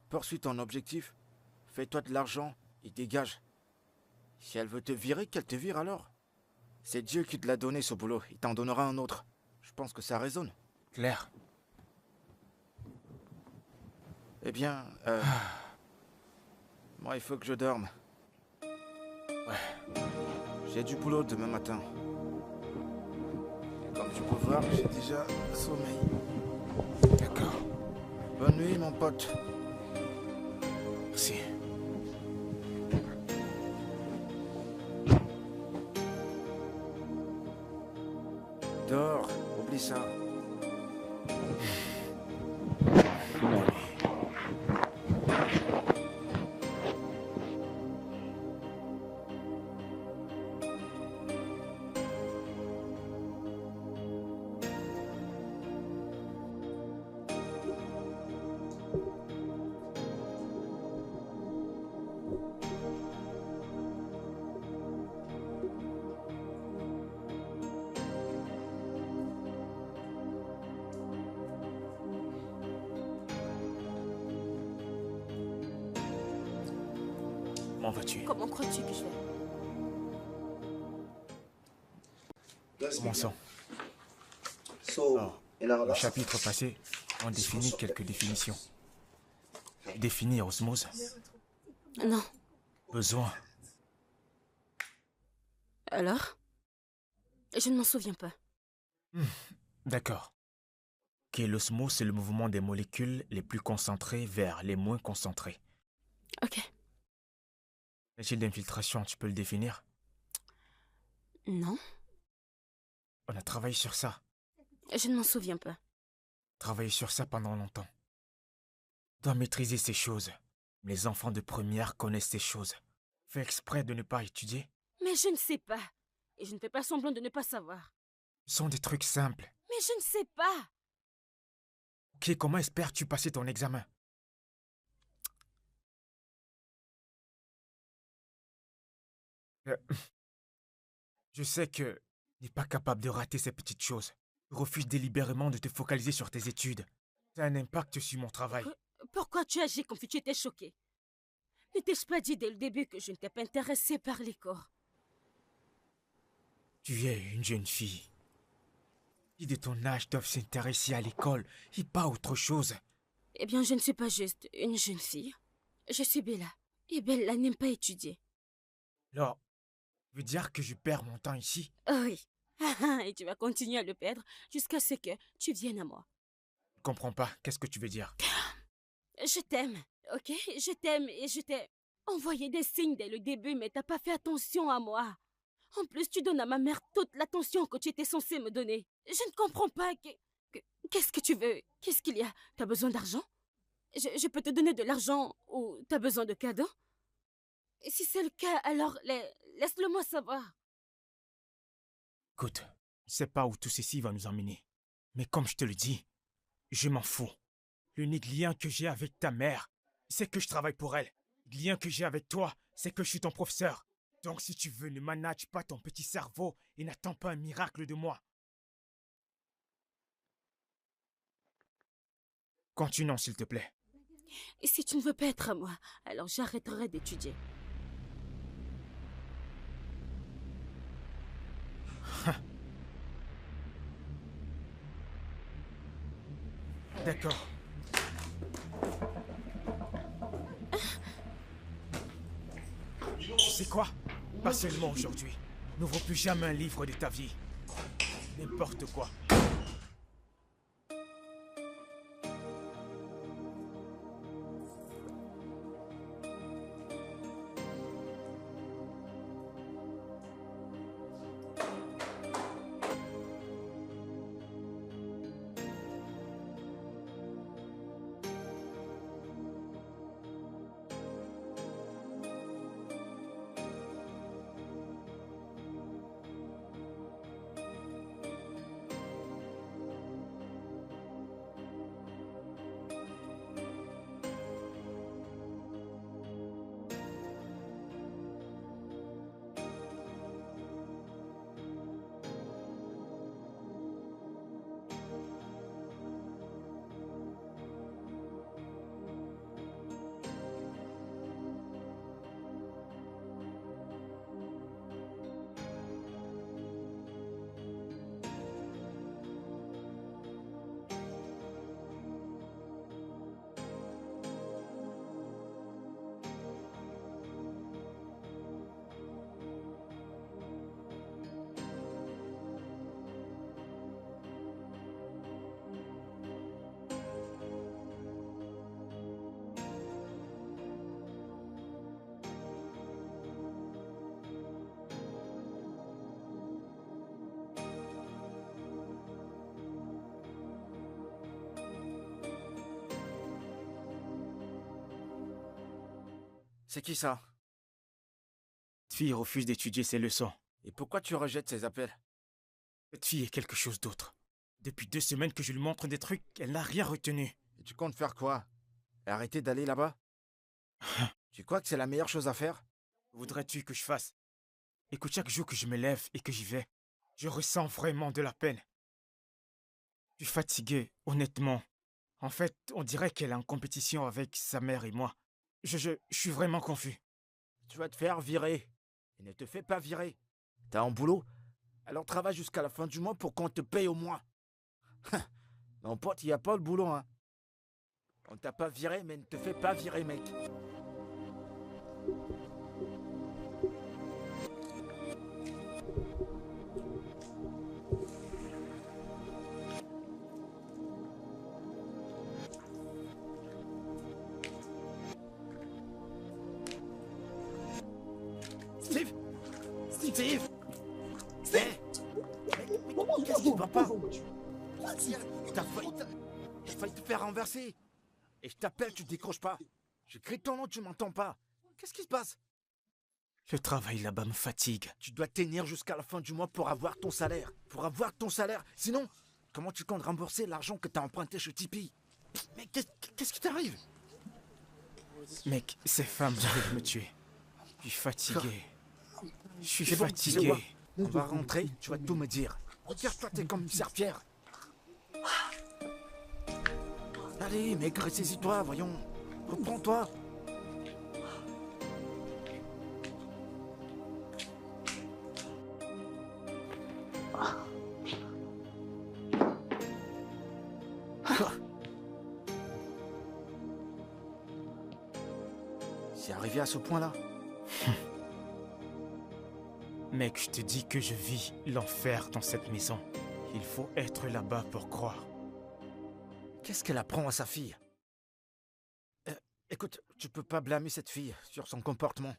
Poursuis ton objectif. Fais-toi de l'argent et dégage. Si elle veut te virer, qu'elle te vire alors. C'est Dieu qui te l'a donné ce boulot. Il t'en donnera un autre. Je pense que ça résonne. Claire. Eh bien, moi il faut que je dorme. Ouais. J'ai du boulot demain matin. Et comme tu peux voir, j'ai déjà sommeil. D'accord. Bonne nuit mon pote. Merci. Dors, oublie ça. Comment vas-tu? Comment crois-tu que je vais? Commençons. So, Alors, au chapitre passé, on définit quelques définitions. Définir osmose. Non. Besoin. Alors? Je ne m'en souviens pas. D'accord. Ok, l'osmose, c'est le mouvement des molécules les plus concentrées vers les moins concentrées. Ok. L'étude d'infiltration, tu peux le définir? Non. On a travaillé sur ça. Je ne m'en souviens pas. Travaillé sur ça pendant longtemps. On doit maîtriser ces choses. Les enfants de première connaissent ces choses. Fais exprès de ne pas étudier. Mais je ne sais pas. Et je ne fais pas semblant de ne pas savoir. Ce sont des trucs simples. Mais je ne sais pas. Ok, comment espères-tu passer ton examen? Je sais que tu n'es pas capable de rater ces petites choses. Tu refuses délibérément de te focaliser sur tes études. Ça a un impact sur mon travail. Pourquoi tu agis comme si tu étais choqué? Ne t'ai-je pas dit dès le début que je ne t'ai pas intéressé par les corps? Tu es une jeune fille. Qui de ton âge doivent s'intéresser à l'école et pas à autre chose? Eh bien, je ne suis pas juste une jeune fille. Je suis Bella. Et Bella n'aime pas étudier. Alors, tu veux dire que je perds mon temps ici? Oh oui. Et tu vas continuer à le perdre jusqu'à ce que tu viennes à moi. Je ne comprends pas. Qu'est-ce que tu veux dire? Je t'aime, ok? Je t'aime et je t'ai envoyé des signes dès le début, mais t'as pas fait attention à moi. En plus, tu donnes à ma mère toute l'attention que tu étais censée me donner. Je ne comprends pas. Qu'est-ce que tu veux? Qu'est-ce qu'il y a? T'as besoin d'argent? Je peux te donner de l'argent ou t'as besoin de cadeaux? Et si c'est le cas, alors laisse-le-moi savoir. Écoute, je sais pas où tout ceci va nous emmener. Mais comme je te le dis, je m'en fous. L'unique lien que j'ai avec ta mère, c'est que je travaille pour elle. Le lien que j'ai avec toi, c'est que je suis ton professeur. Donc si tu veux, ne manage pas ton petit cerveau et n'attends pas un miracle de moi. Continuons, s'il te plaît. Et si tu ne veux pas être à moi, alors j'arrêterai d'étudier. D'accord. Tu sais quoi? Pas seulement aujourd'hui. N'ouvre plus jamais un livre de ta vie. N'importe quoi. C'est qui ça? Cette fille refuse d'étudier ses leçons. Et pourquoi tu rejettes ses appels? Cette fille est quelque chose d'autre. Depuis 2 semaines que je lui montre des trucs, elle n'a rien retenu. Et tu comptes faire quoi? Arrêter d'aller là-bas? Tu crois que c'est la meilleure chose à faire? Voudrais-tu que je fasse? Écoute, chaque jour que je me lève et que j'y vais, je ressens vraiment de la peine. Je suis fatigué, honnêtement. En fait, on dirait qu'elle est en compétition avec sa mère et moi. Je suis vraiment confus. Tu vas te faire virer. Et ne te fais pas virer. T'as un boulot? Alors travaille jusqu'à la fin du mois pour qu'on te paye au moins. Mon pote, il n'y a pas le boulot, hein. On t'a pas viré, mais ne te fais pas virer, mec. Steve! Steve! Steve! Mais qu'est-ce qui va pas? J'ai failli te faire renverser. Et je t'appelle, tu décroches pas. Je crie ton nom, tu m'entends pas. Qu'est-ce qui se passe? Le travail là-bas me fatigue. Tu dois tenir jusqu'à la fin du mois pour avoir ton salaire. Pour avoir ton salaire. Sinon, comment tu comptes rembourser l'argent que t'as emprunté chez Tipeee? Mais qu'est-ce qui t'arrive? Mec, ces femmes veulent me tuer. Je suis fatigué. Je suis C'est bon, fatigué. tu sais quoi? On va rentrer, tu vas tout me dire. Regarde-toi, t'es comme une serpillère. Allez, mec, ressaisis-toi, voyons. Reprends-toi. C'est arrivé à ce point-là. Mec, je te dis que je vis l'enfer dans cette maison. Il faut être là-bas pour croire. Qu'est-ce qu'elle apprend à sa fille? Écoute, Tu peux pas blâmer cette fille sur son comportement.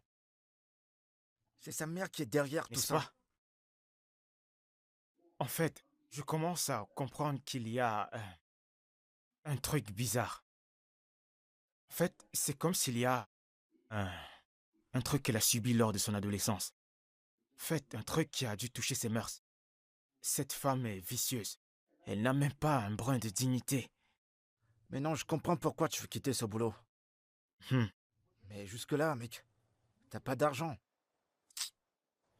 C'est sa mère qui est derrière tout N'est-ce ça. pas? En fait, je commence à comprendre qu'il y a un truc bizarre. En fait, c'est comme s'il y a un truc qu'elle a subi lors de son adolescence. En fait, un truc qui a dû toucher ses mœurs. Cette femme est vicieuse. Elle n'a même pas un brin de dignité. Mais non, je comprends pourquoi tu veux quitter ce boulot. Hmm. Mais jusque-là, mec, t'as pas d'argent.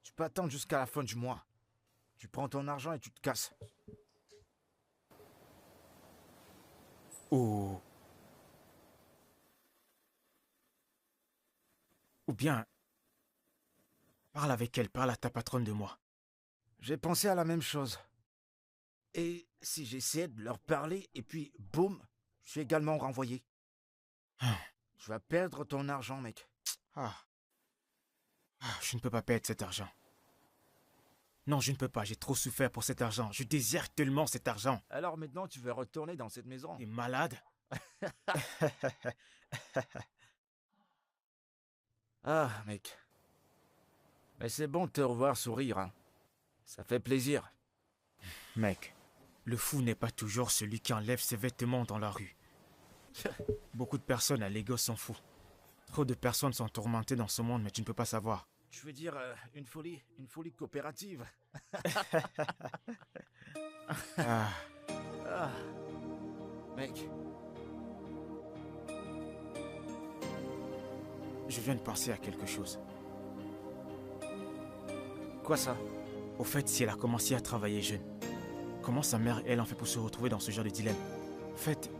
Tu peux attendre jusqu'à la fin du mois. Tu prends ton argent et tu te casses. Ou bien, parle avec elle, parle à ta patronne de moi. J'ai pensé à la même chose. Et si j'essayais de leur parler et puis, boum, je suis également renvoyé. Ah. Tu vas perdre ton argent, mec. Je ne peux pas perdre cet argent. Non, je ne peux pas, j'ai trop souffert pour cet argent. Je désire tellement cet argent. Alors maintenant, tu veux retourner dans cette maison. T'es malade? Ah, mec. Mais c'est bon de te revoir sourire, hein. Ça fait plaisir. Mec, le fou n'est pas toujours celui qui enlève ses vêtements dans la rue. Beaucoup de personnes à Lagos s'en foutent. Trop de personnes sont tourmentées dans ce monde, mais tu ne peux pas savoir. Je veux dire, une folie coopérative. Ah, Ah, mec, je viens de penser à quelque chose. quoi ça? Au fait, si elle a commencé à travailler jeune, comment sa mère, elle, en fait pour se retrouver dans ce genre de dilemme? En fait,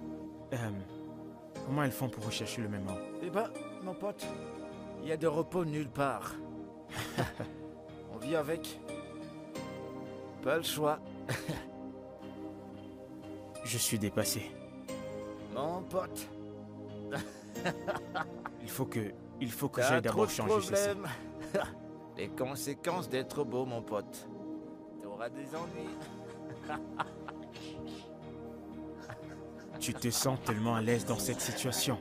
comment elles font pour rechercher le même homme? Eh ben, mon pote, il y a de repos nulle part. On vit avec. Pas le choix. Je suis dépassé. Mon pote, Il faut que t'as j'aille trop d'abord de changer ceci. problèmes. Les conséquences d'être beau, mon pote. T'auras des ennuis. Tu te sens tellement à l'aise dans cette situation.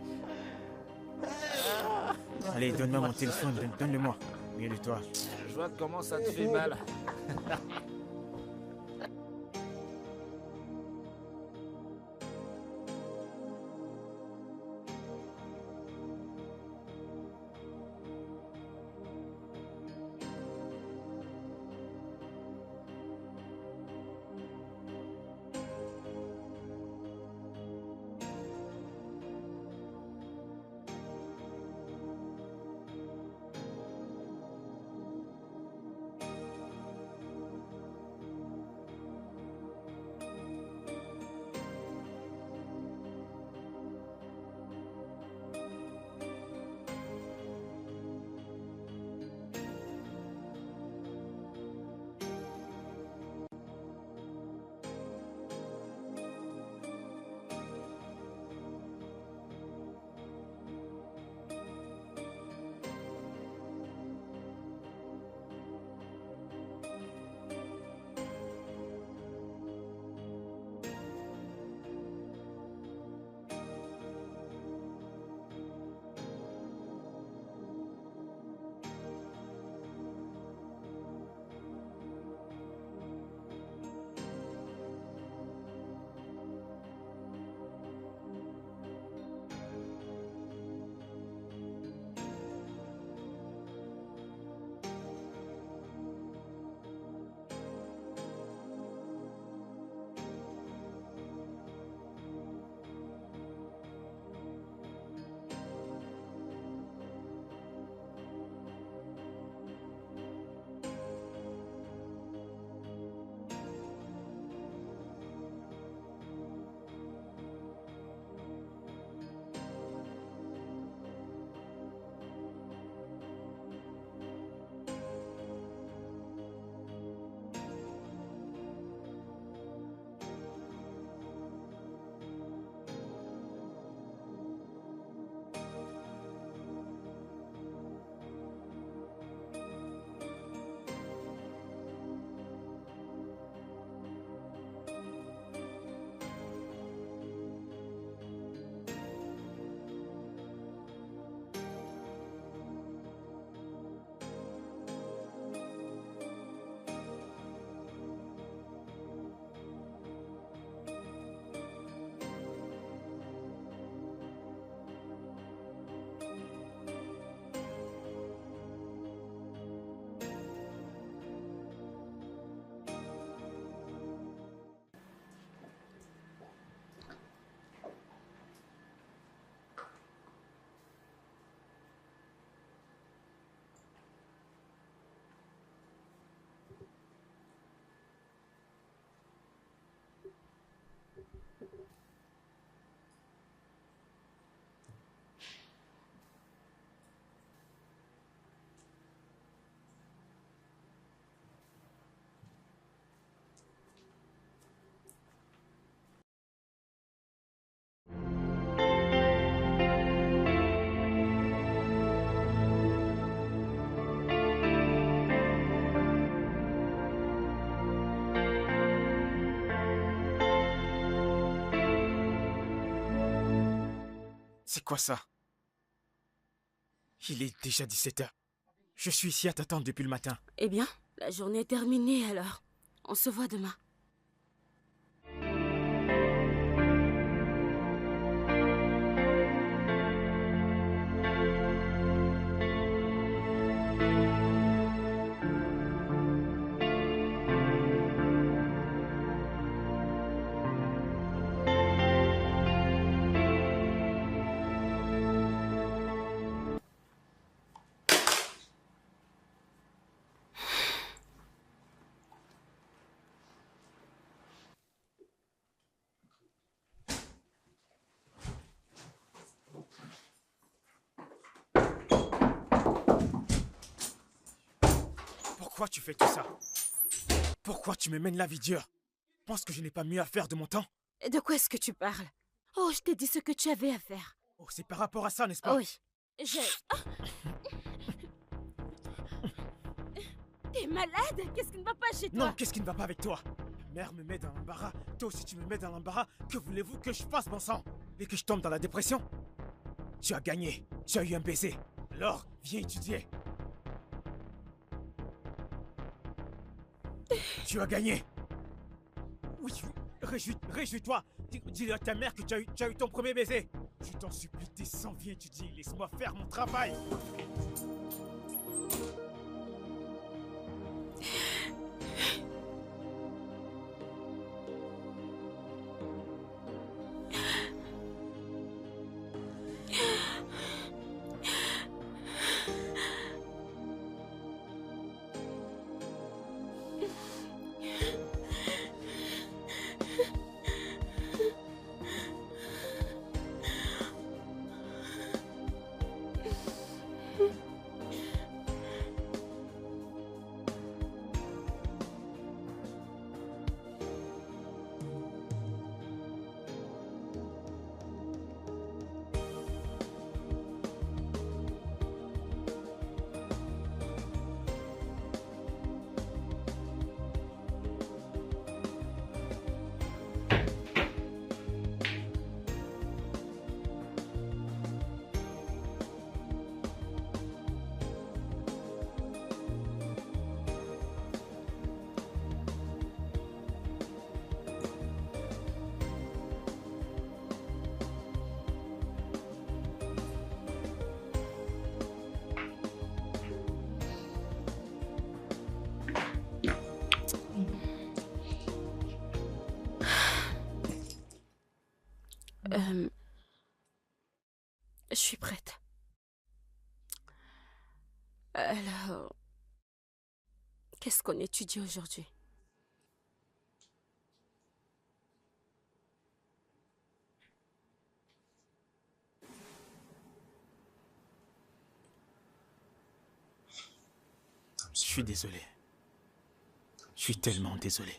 Allez, donne-moi mon téléphone, donne-le-moi. Mieux de toi. Je vois comment ça te fait mal. C'est quoi ça? Il est déjà 17 heures. Je suis ici à t'attendre depuis le matin. Eh bien, la journée est terminée alors. On se voit demain. Pourquoi tu fais tout ça? Pourquoi tu me mènes la vie dure? Penses que je n'ai pas mieux à faire de mon temps? De quoi est-ce que tu parles? Oh, je t'ai dit ce que tu avais à faire. Oh, c'est par rapport à ça, n'est-ce pas? Oui. T'es malade? Qu'est-ce qui ne va pas chez toi? Non, qu'est-ce qui ne va pas avec toi? Ma mère me met dans l'embarras. Toi aussi, tu me mets dans l'embarras. Que voulez-vous que je fasse, bon sang? Et que je tombe dans la dépression? Tu as gagné. Tu as eu un baiser. Alors, viens étudier. Tu as gagné. Oui, réjouis-toi. Dis à ta mère que tu as eu ton premier baiser. Je t'en supplie, descends, viens étudier. Laisse-moi faire mon travail. Je suis prête. Alors, qu'est-ce qu'on étudie aujourd'hui? Je suis désolé. Je suis tellement désolé.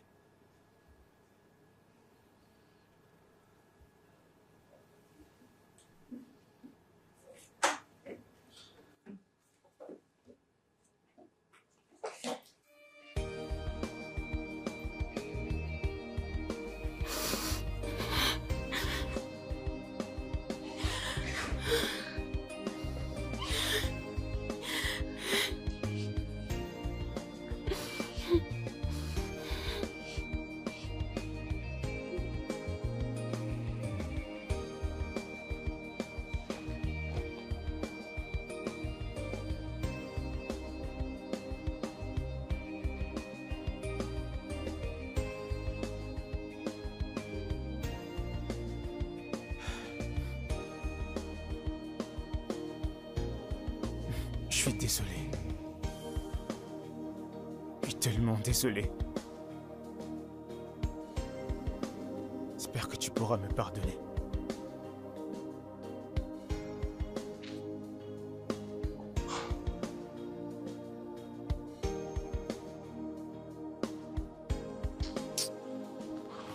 Je suis désolé. Je suis tellement désolé. J'espère que tu pourras me pardonner.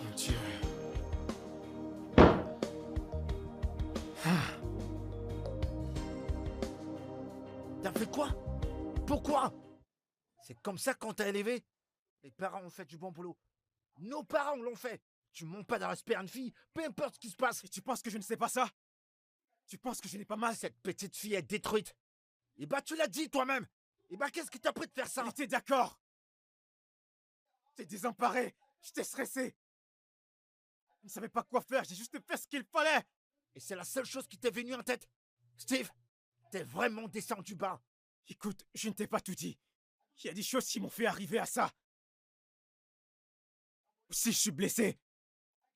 Mon Dieu. T'as fait quoi? Pourquoi? C'est comme ça qu'on t'a élevé? Les parents ont fait du bon boulot. Nos parents l'ont fait. Tu montes pas dans respect à une fille, peu importe ce qui se passe. Et tu penses que je ne sais pas ça? Tu penses que je n'ai pas mal? Cette petite fille est détruite. Et bah tu l'as dit toi-même. Et bah qu'est-ce qui t'a pris de faire ça? T'es d'accord? T'es désemparé. J'étais stressé. Je ne savais pas quoi faire, j'ai juste fait ce qu'il fallait. Et c'est la seule chose qui t'est venue en tête? Steve, t'es vraiment descendu bas. Écoute, je ne t'ai pas tout dit. Il y a des choses qui m'ont fait arriver à ça. Si je suis blessé,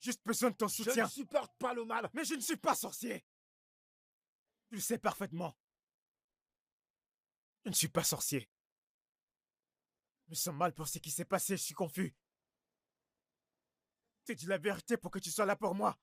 juste besoin de ton Je soutien. ne supporte pas le mal. Mais je ne suis pas sorcier. Tu le sais parfaitement. Je ne suis pas sorcier. Je me sens mal pour ce qui s'est passé, je suis confus. T'as dit la vérité pour que tu sois là pour moi.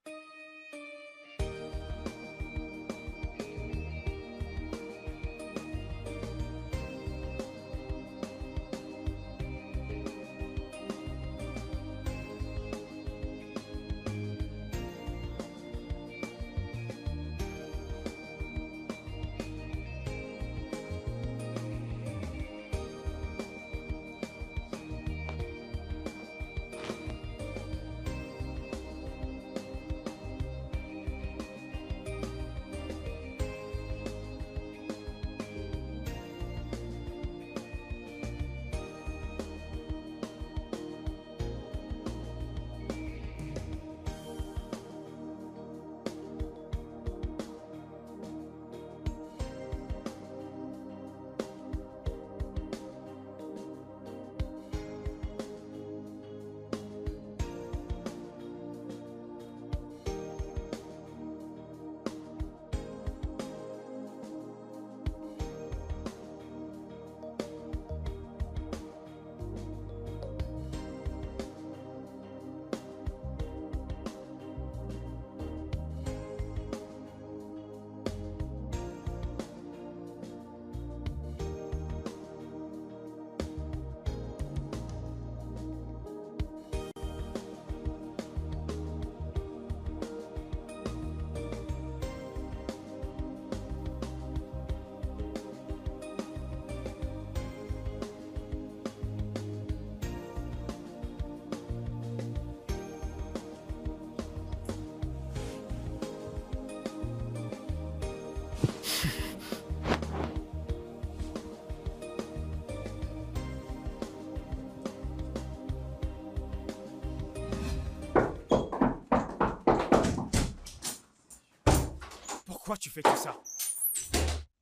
Pourquoi tu fais tout ça?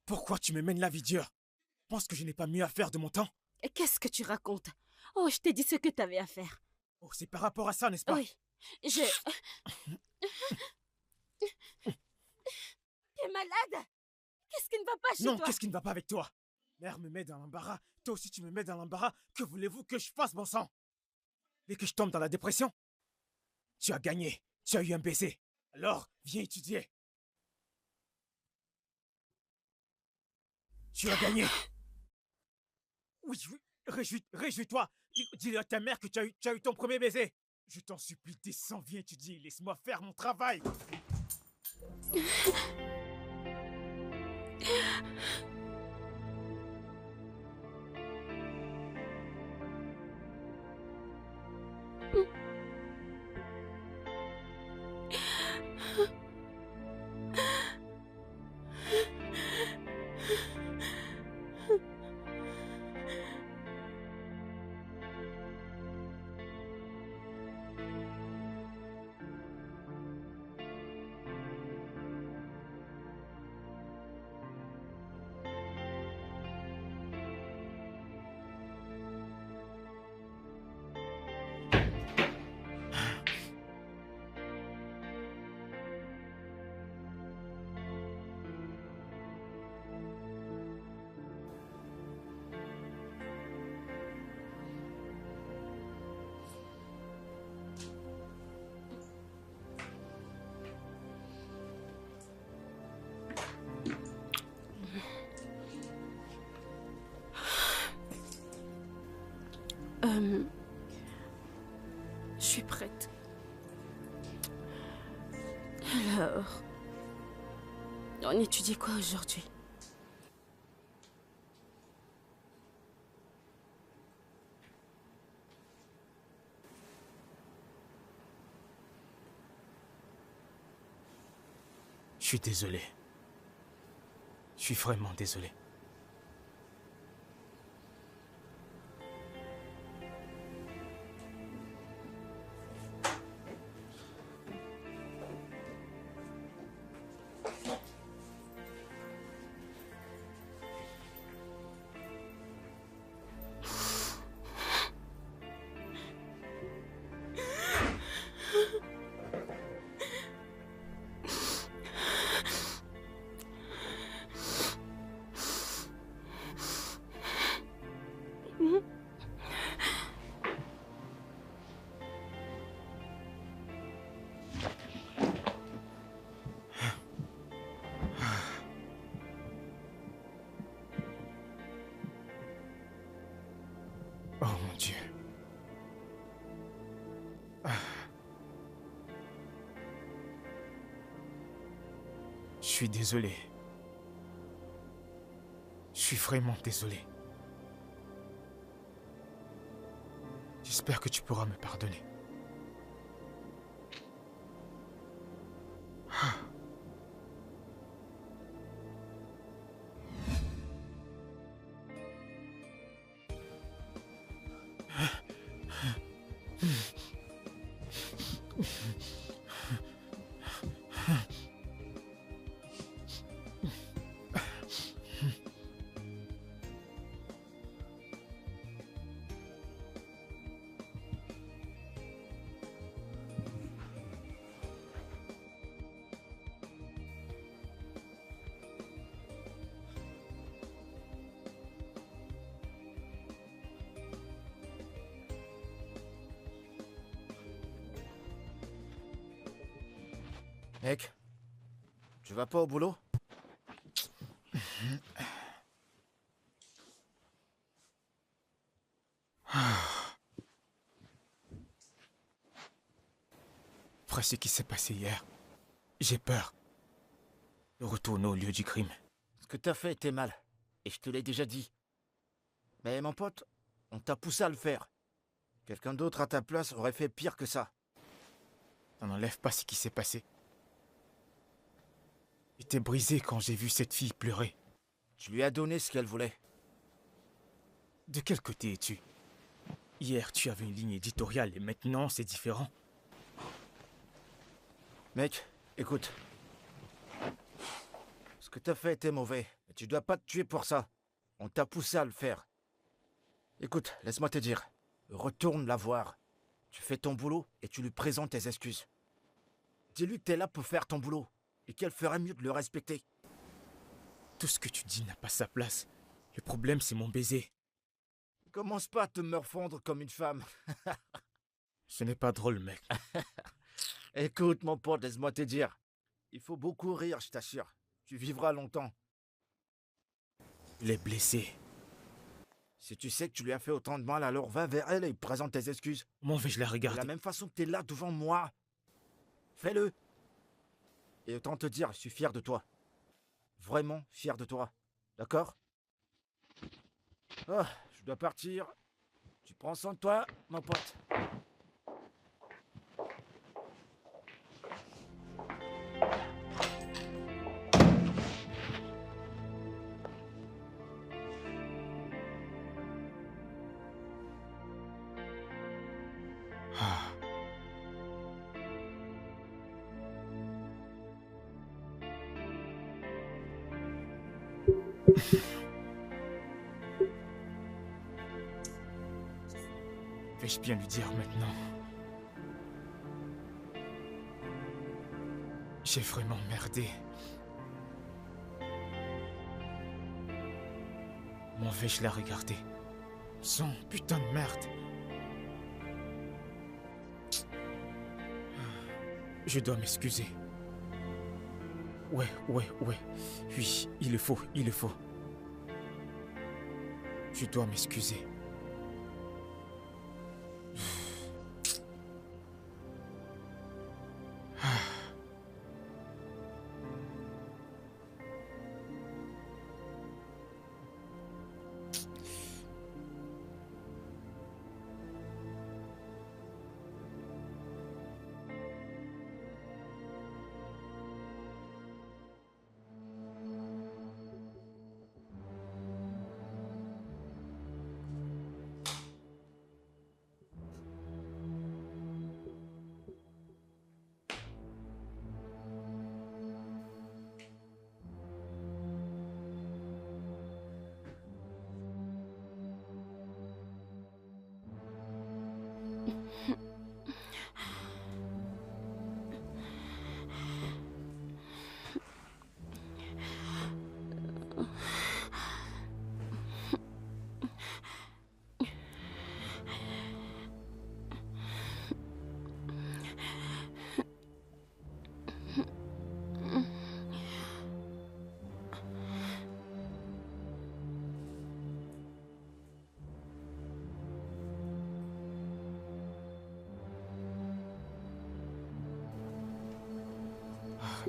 Pourquoi tu me mènes la vie dure? Penses que je n'ai pas mieux à faire de mon temps? Et qu'est-ce que tu racontes? Oh, je t'ai dit ce que t'avais à faire. Oh, c'est par rapport à ça, n'est-ce pas? Oui, je... T'es malade? Qu'est-ce qui ne va pas chez Non, toi? qu'est-ce qui ne va pas avec toi? Mère me met dans l'embarras, toi aussi tu me mets dans l'embarras. Que voulez-vous que je fasse, bon sang? Et que je tombe dans la dépression? Tu as gagné, tu as eu un baiser. Alors, viens étudier. Tu as gagné. Oui, oui, réjouis-toi. Dis-le à ta mère que tu as eu ton premier baiser. Je t'en supplie, descends, viens étudier. Laisse-moi faire mon travail. Je suis prête. Alors, on étudie quoi aujourd'hui? Je suis désolé. suis vraiment désolé. Oh mon Dieu. Je suis désolé. Je suis vraiment désolé. J'espère que tu pourras me pardonner. Mec, tu vas pas au boulot? Après ce qui s'est passé hier, j'ai peur de retourner au lieu du crime. Ce que t'as fait était mal, et je te l'ai déjà dit. Mais mon pote, on t'a poussé à le faire. Quelqu'un d'autre à ta place aurait fait pire que ça. Ça n'enlève pas ce qui s'est passé. J'étais brisé quand j'ai vu cette fille pleurer. Tu lui as donné ce qu'elle voulait. De quel côté es-tu? Hier, tu avais une ligne éditoriale et maintenant, c'est différent. Mec, écoute. Ce que t'as fait était mauvais, mais tu dois pas te tuer pour ça. On t'a poussé à le faire. Écoute, laisse-moi te dire. Retourne la voir. Tu fais ton boulot et tu lui présentes tes excuses. Dis-lui que t'es là pour faire ton boulot et qu'elle ferait mieux de le respecter. Tout ce que tu dis n'a pas sa place. Le problème, c'est mon baiser. Commence pas à te morfondre comme une femme. Ce n'est pas drôle, mec. Écoute, mon pote, laisse-moi te dire. Il faut beaucoup rire, je t'assure. Tu vivras longtemps. Il est blessé. Si tu sais que tu lui as fait autant de mal, alors va vers elle et présente tes excuses. Comment vais-je la De regarder? la même façon que t'es là devant moi. Fais-le. Et autant te dire, je suis fier de toi. Vraiment fier de toi. D'accord? Ah, je dois partir. Tu prends soin de toi, mon pote. Ah. Vais-je bien lui dire maintenant? J'ai vraiment merdé. Comment vais-je la regarder? Son putain de merde. Je dois m'excuser. Ouais. Oui, il le faut. Je dois m'excuser.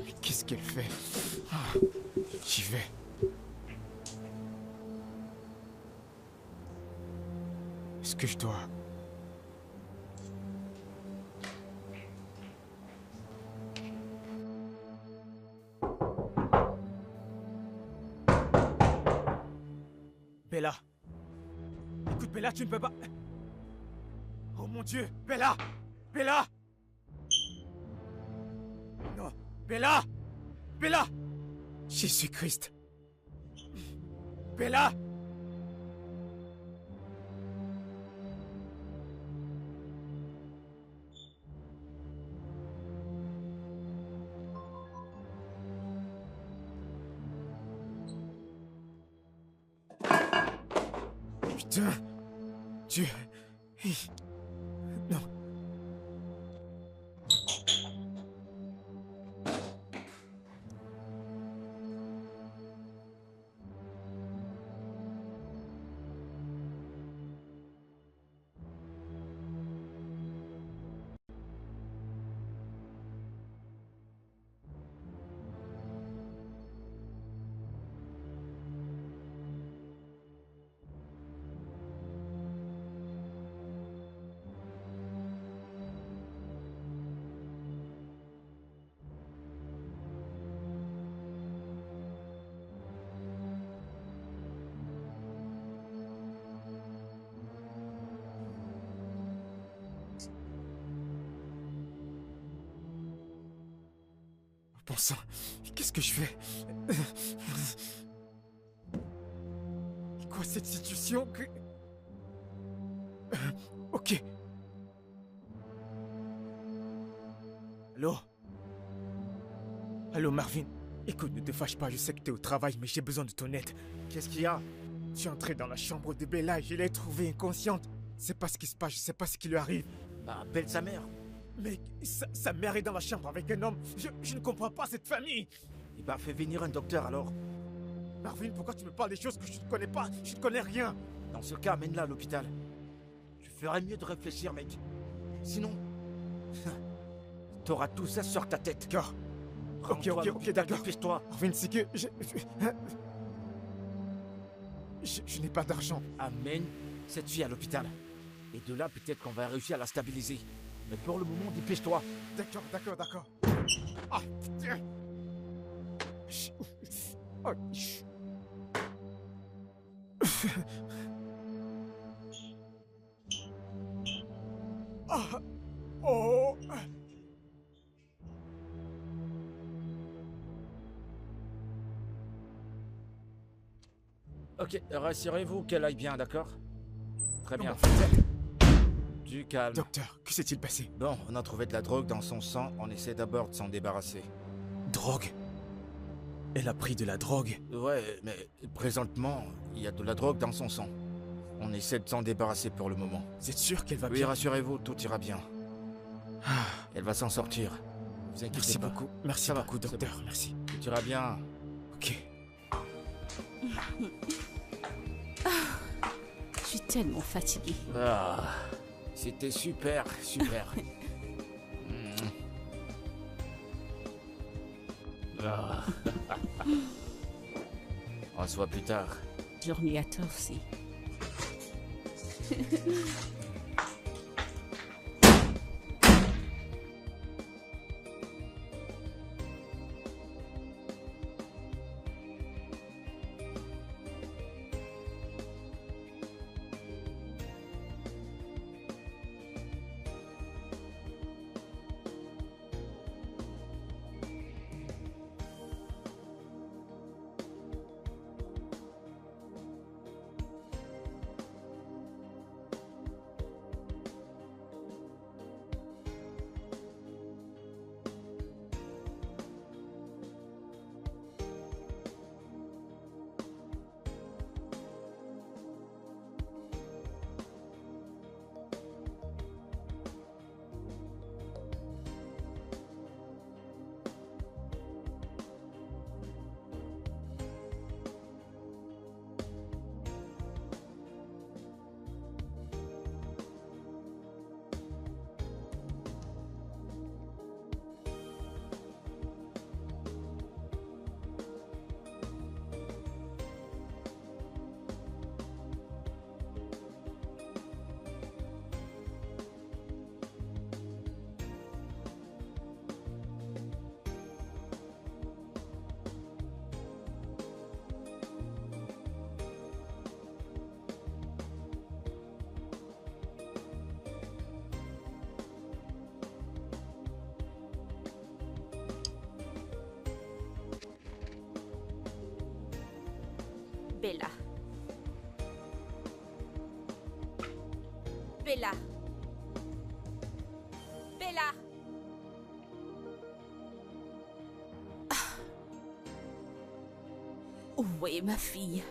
Mais qu'est-ce qu'elle fait? J'y vais. Est-ce que je dois... Bella. Écoute, Bella, tu ne peux pas... Oh mon Dieu, Bella! Bella! Non, Bella! Bella! Jésus-Christ! Bella! Putain! Dieu! Non. Bon sang, qu'est-ce que je fais? Quoi cette situation que... Ok. Allô? Allô Marvin? Écoute, ne te fâche pas, je sais que t'es au travail, mais j'ai besoin de ton aide. Qu'est-ce qu'il y a? Je suis entré dans la chambre de Bella et je l'ai trouvée inconsciente. C'est pas ce qui se passe, je sais pas ce qui lui arrive. Bah, appelle sa mère. Mais sa mère est dans la chambre avec un homme. Je ne comprends pas cette famille. Eh bah, fais venir un docteur alors. Marvin, pourquoi tu me parles des choses que je ne connais pas? Je ne connais rien. Dans ce cas, amène-la à l'hôpital. Tu ferais mieux de réfléchir, mec. Sinon... T'auras tout ça sur ta tête. D'accord. Rends-toi à l'hôpital, d'accord. dépêche-toi. Marvin, c'est que... Je n'ai pas d'argent. Amène cette fille à l'hôpital. Et de là, peut-être qu'on va réussir à la stabiliser. Mais pour le moment, dépêche-toi. D'accord. Ah, putain. Oh, ah, oh. Ok, rassurez-vous qu'elle aille bien, d'accord? Très bien. Du calme. Docteur, que s'est-il passé? Bon, on a trouvé de la drogue dans son sang. On essaie d'abord de s'en débarrasser. Drogue? Elle a pris de la drogue? Ouais, mais présentement, il y a de la drogue dans son sang. On essaie de s'en débarrasser pour le moment. Vous êtes sûr qu'elle va Oui, bien? rassurez-vous, tout ira bien. Elle va s'en sortir. Vous inquiétez Merci pas. beaucoup. Merci Ça va, beaucoup, c'est docteur. bon. Merci. Tout ira bien. Ok. Je suis tellement fatiguée. Ah, c'était super. Ah. On se voit plus tard. Journée à toi aussi. Bella. Bella. Bella. Où est ma fille?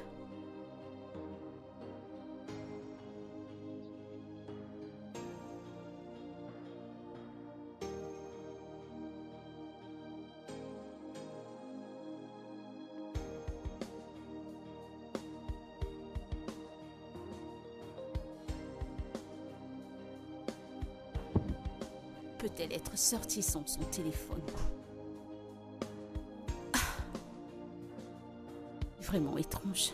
Peut-elle être sortie sans son téléphone? Vraiment étrange.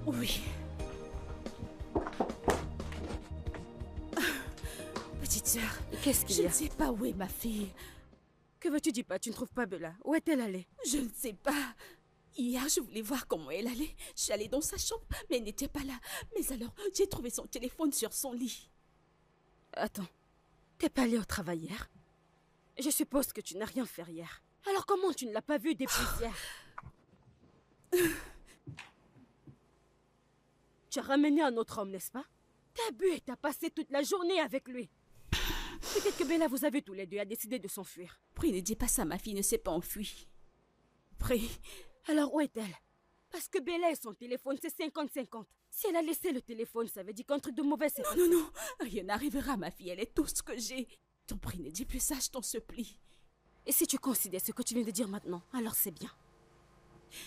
Oui. Petite sœur, Qu'est-ce qu'il je y ne a? sais pas où est ma fille. Que veux-tu dire pas? Tu ne trouves pas Bella? Où est-elle allée? Je ne sais pas. Hier, je voulais voir comment elle allait. Je suis allée dans sa chambre, mais elle n'était pas là. Mais alors, j'ai trouvé son téléphone sur son lit. Attends, t'es pas allée au travail hier? Je suppose que tu n'as rien fait hier. Alors comment tu ne l'as pas vue depuis hier? Tu as ramené un autre homme, n'est-ce pas? T'as bu et t'as passé toute la journée avec lui. Peut-être que Bella vous a vu tous les deux et a décidé de s'enfuir. Prie, ne dis pas ça, ma fille ne s'est pas enfuie. Prie. Alors où est-elle? Parce que Bella et son téléphone, c'est 50-50. Si elle a laissé le téléphone, ça veut dire qu'un truc de mauvais s'est passé. Non, non, rien n'arrivera, ma fille, elle est tout ce que j'ai. Ton prix, ne dis plus ça, je t'en supplie. Et si tu considères ce que tu viens de dire maintenant, alors c'est bien.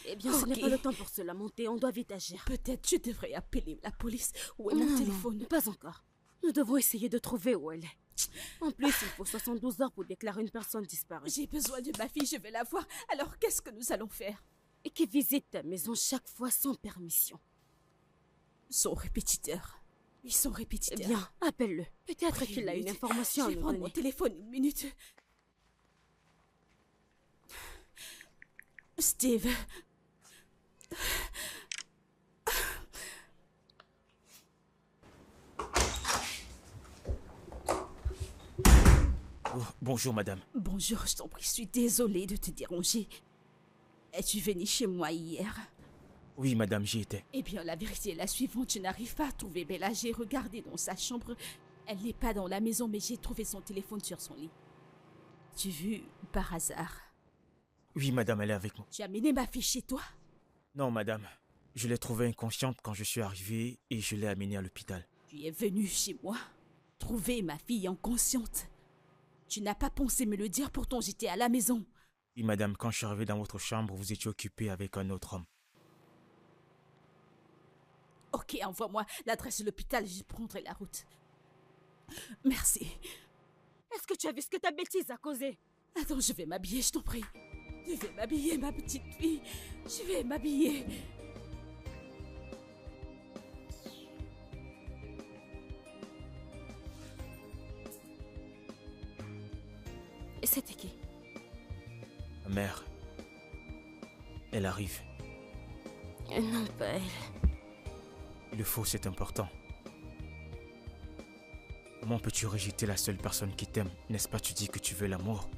Eh bien, ce n'est Ok. pas le temps pour se lamenter, on doit vite agir. Peut-être je devrais appeler la police. Où est Non, mon non, téléphone? non, pas encore. Nous devons essayer de trouver où elle est. En plus, il faut 72 heures pour déclarer une personne disparue. J'ai besoin de ma fille, je vais la voir. Alors qu'est-ce que nous allons faire? Et qui visite ta maison chaque fois sans permission. Son répétiteur. Oui, son Eh répétiteur. bien, appelle-le. Peut-être Oui, qu'il a une minute. information Je à vais nous prendre mon donner. téléphone une minute. Steve. Oh, bonjour, madame. Bonjour, je t'en prie, je suis désolée de te déranger. Es-tu venu chez moi hier? Oui, madame, j'y étais. Eh bien, la vérité est la suivante. Je n'arrive pas à trouver Bella. J'ai regardé dans sa chambre. Elle n'est pas dans la maison, mais j'ai trouvé son téléphone sur son lit. Tu vu par hasard? Oui, madame, elle est avec moi. Tu as amené ma fille chez toi? Non, madame. Je l'ai trouvée inconsciente quand je suis arrivé et je l'ai amenée à l'hôpital. Tu es venu chez moi trouver ma fille inconsciente. Tu n'as pas pensé me le dire, pourtant j'étais à la maison. Oui, madame, quand je suis arrivé dans votre chambre, vous étiez occupée avec un autre homme. Ok, envoie-moi l'adresse de l'hôpital, je prendrai la route. Merci. Est-ce que tu as vu ce que ta bêtise a causé? Attends, je vais m'habiller, je t'en prie. Je vais m'habiller, ma petite fille. Je vais m'habiller. Et c'était qui? Ma mère, elle arrive. Non, pas elle. Il le faut, c'est important. Comment peux-tu rejeter la seule personne qui t'aime? N'est-ce pas, tu dis que tu veux l'amour?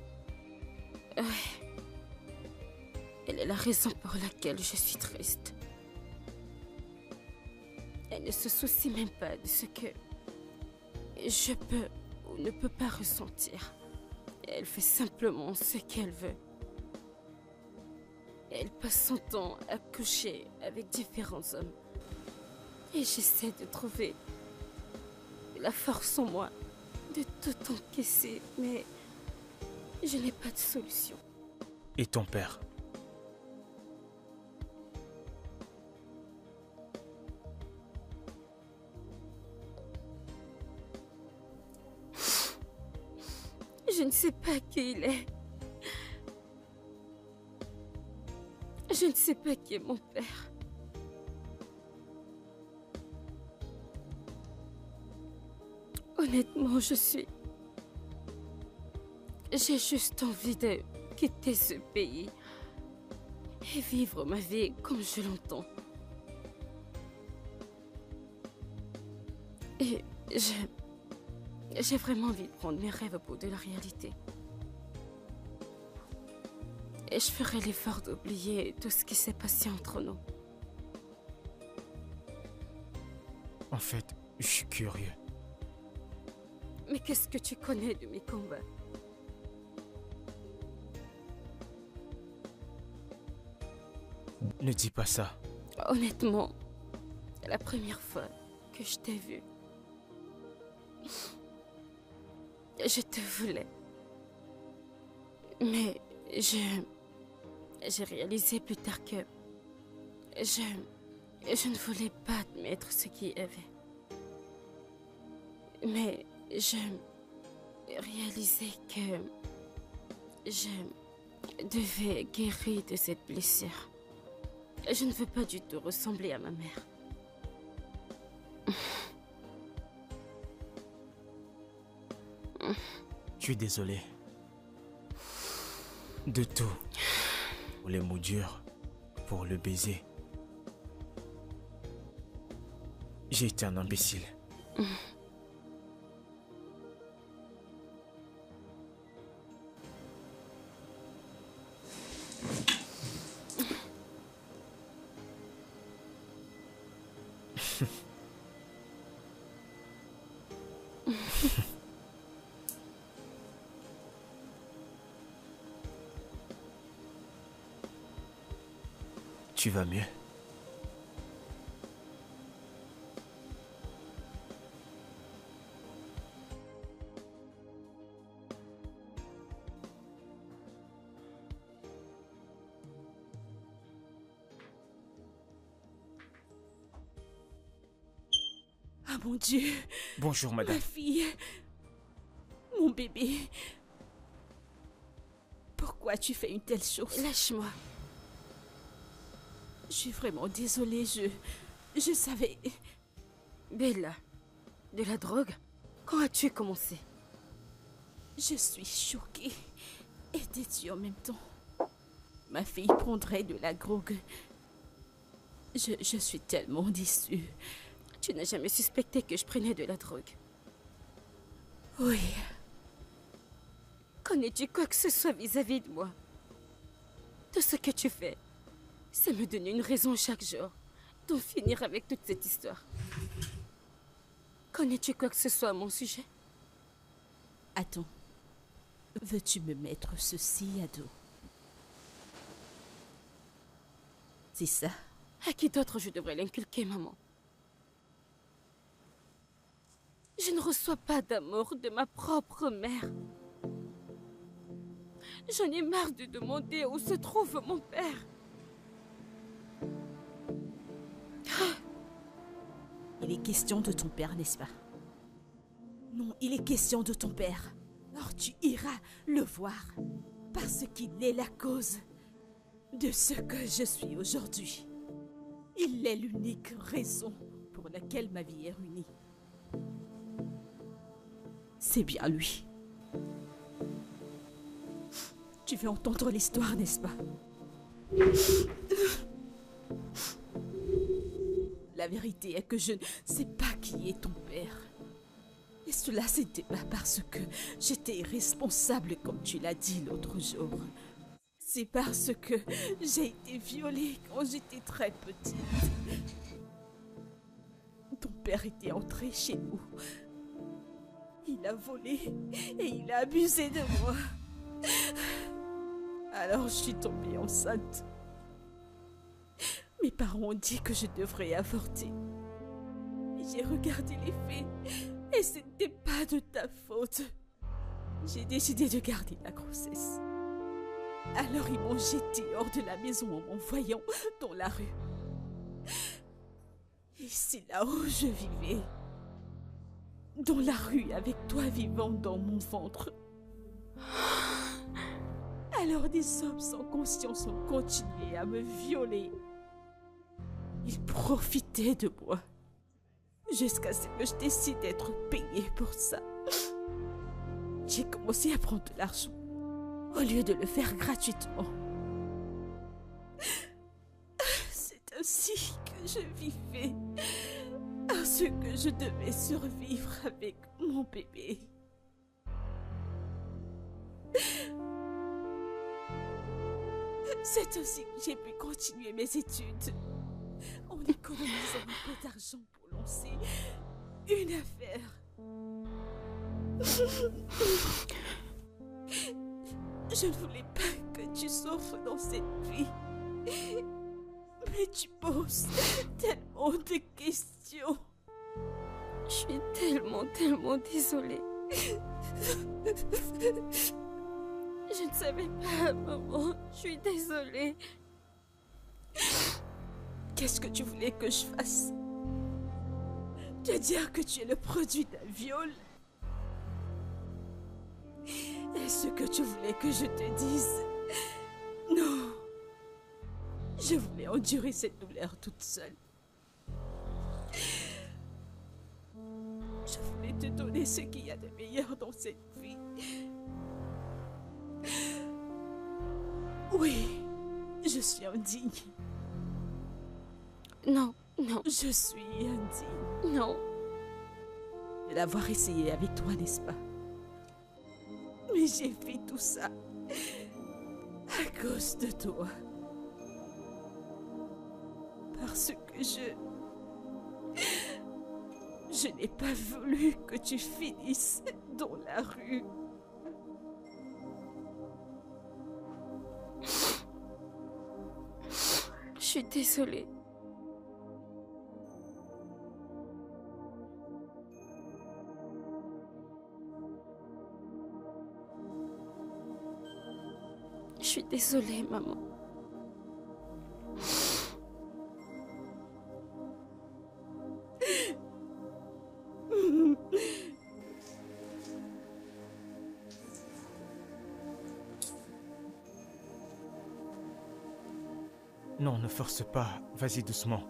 Ouais. Elle est la raison pour laquelle je suis triste. Elle ne se soucie même pas de ce que je peux ou ne peux pas ressentir. Elle fait simplement ce qu'elle veut. Elle passe son temps à coucher avec différents hommes. Et j'essaie de trouver la force en moi de tout encaisser, mais je n'ai pas de solution. Et ton père? Je ne sais pas qui il est. Je ne sais pas qui est mon père. Honnêtement, j'ai juste envie de quitter ce pays et vivre ma vie comme je l'entends. Et j'ai vraiment envie de prendre mes rêves au bout de la réalité. Et je ferai l'effort d'oublier tout ce qui s'est passé entre nous. En fait, je suis curieux. Mais qu'est-ce que tu connais de mes combats? Ne dis pas ça. Honnêtement, la première fois que je t'ai vu, je te voulais. Mais j'ai réalisé plus tard que je ne voulais pas admettre ce qu'il y avait. Mais je réalisais que je devais guérir de cette blessure. Je ne veux pas du tout ressembler à ma mère. Je suis désolé. De tout. Pour les mots durs, pour le baiser. J'ai été un imbécile. Tu vas mieux? Ah mon Dieu, Bonjour, madame. ma fille, mon bébé. Pourquoi tu fais une telle chose? Lâche-moi. Je suis vraiment désolée, je savais... Bella, de la drogue? Quand as-tu commencé? Je suis choquée et déçue en même temps. Ma fille prendrait de la drogue. Je suis tellement déçue. Tu n'as jamais suspecté que je prenais de la drogue? Oui, Connais-tu quoi que ce soit vis-à-vis de moi? Tout ce que tu fais, c'est me donner une raison chaque jour d'en finir avec toute cette histoire. Connais-tu quoi que ce soit à mon sujet? attends. Veux-tu me mettre ceci à dos? C'est ça? À qui d'autre je devrais l'inculquer, maman? Je ne reçois pas d'amour de ma propre mère. J'en ai marre de demander où se trouve mon père. Il est question de ton père, n'est-ce pas? Non, il est question de ton père. Alors tu iras le voir, parce qu'il est la cause de ce que je suis aujourd'hui. Il est l'unique raison pour laquelle ma vie est ruinée. C'est bien lui. Tu veux entendre l'histoire, n'est-ce pas? La vérité est que je ne sais pas qui est ton père. Et cela, c'était pas parce que j'étais irresponsable, comme tu l'as dit l'autre jour. C'est parce que j'ai été violée quand j'étais très petite. Ton père était entré chez nous. Il a volé et il a abusé de moi. Alors je suis tombée enceinte. Mes parents ont dit que je devrais avorter. Mais j'ai regardé les faits et ce n'était pas de ta faute. J'ai décidé de garder la grossesse. Alors ils m'ont jetée hors de la maison en m'envoyant dans la rue. Et c'est là où je vivais. Dans la rue avec toi vivant dans mon ventre. Alors des hommes sans conscience ont continué à me violer. Ils profitaient de moi. jusqu'à ce que je décide d'être payée pour ça. J'ai commencé à prendre de l'argent au lieu de le faire gratuitement. C'est ainsi que je vivais, parce que je devais survivre avec mon bébé. C'est ainsi que j'ai pu continuer mes études en économisant un peu d'argent pour lancer une affaire. Je ne voulais pas que tu souffres dans cette vie. Mais tu poses tellement de questions. Je suis tellement désolée. Je ne savais pas, maman. Je suis désolée. Qu'est-ce que tu voulais que je fasse? Te dire que tu es le produit d'un viol? Est-ce que tu voulais que je te dise? Non. Je voulais endurer cette douleur toute seule. Je voulais te donner ce qu'il y a de meilleur dans cette vie. Oui, je suis indigne. Non. Je suis indigne. Non. De l'avoir essayé avec toi, n'est-ce pas? Mais j'ai fait tout ça à cause de toi. Parce que je n'ai pas voulu que tu finisses dans la rue. Je suis désolée. Je suis désolée, maman. Non, ne force pas. Vas-y doucement.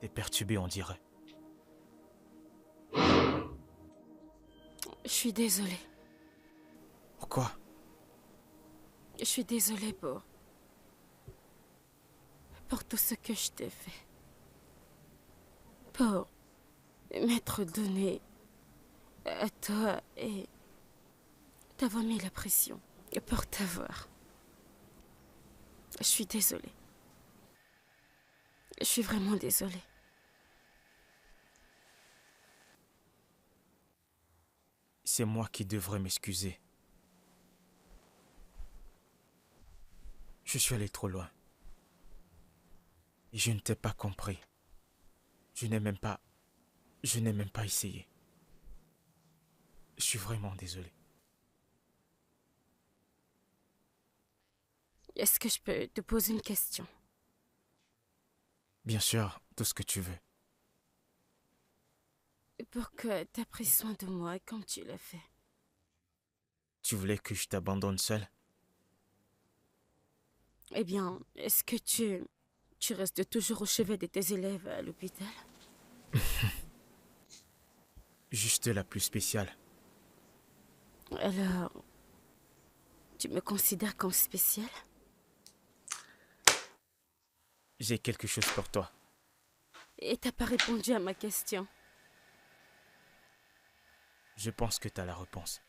T'es perturbé, on dirait. Je suis désolée. Pourquoi? Je suis désolée pour tout ce que je t'ai fait. Pour m'être donné à toi et t'avoir mis la pression pour t'avoir. Je suis désolée. Je suis vraiment désolée. C'est moi qui devrais m'excuser. Je suis allé trop loin. Et je ne t'ai pas compris. Je n'ai même pas essayé. Je suis vraiment désolé. Est-ce que je peux te poser une question? Bien sûr, tout ce que tu veux. Pourquoi t'as pris soin de moi comme tu l'as fait? Tu voulais que je t'abandonne seule? Eh bien, est-ce que tu restes toujours au chevet de tes élèves à l'hôpital? Juste la plus spéciale. Alors, tu me considères comme spécial? J'ai quelque chose pour toi. Et t'as pas répondu à ma question. Je pense que t'as la réponse.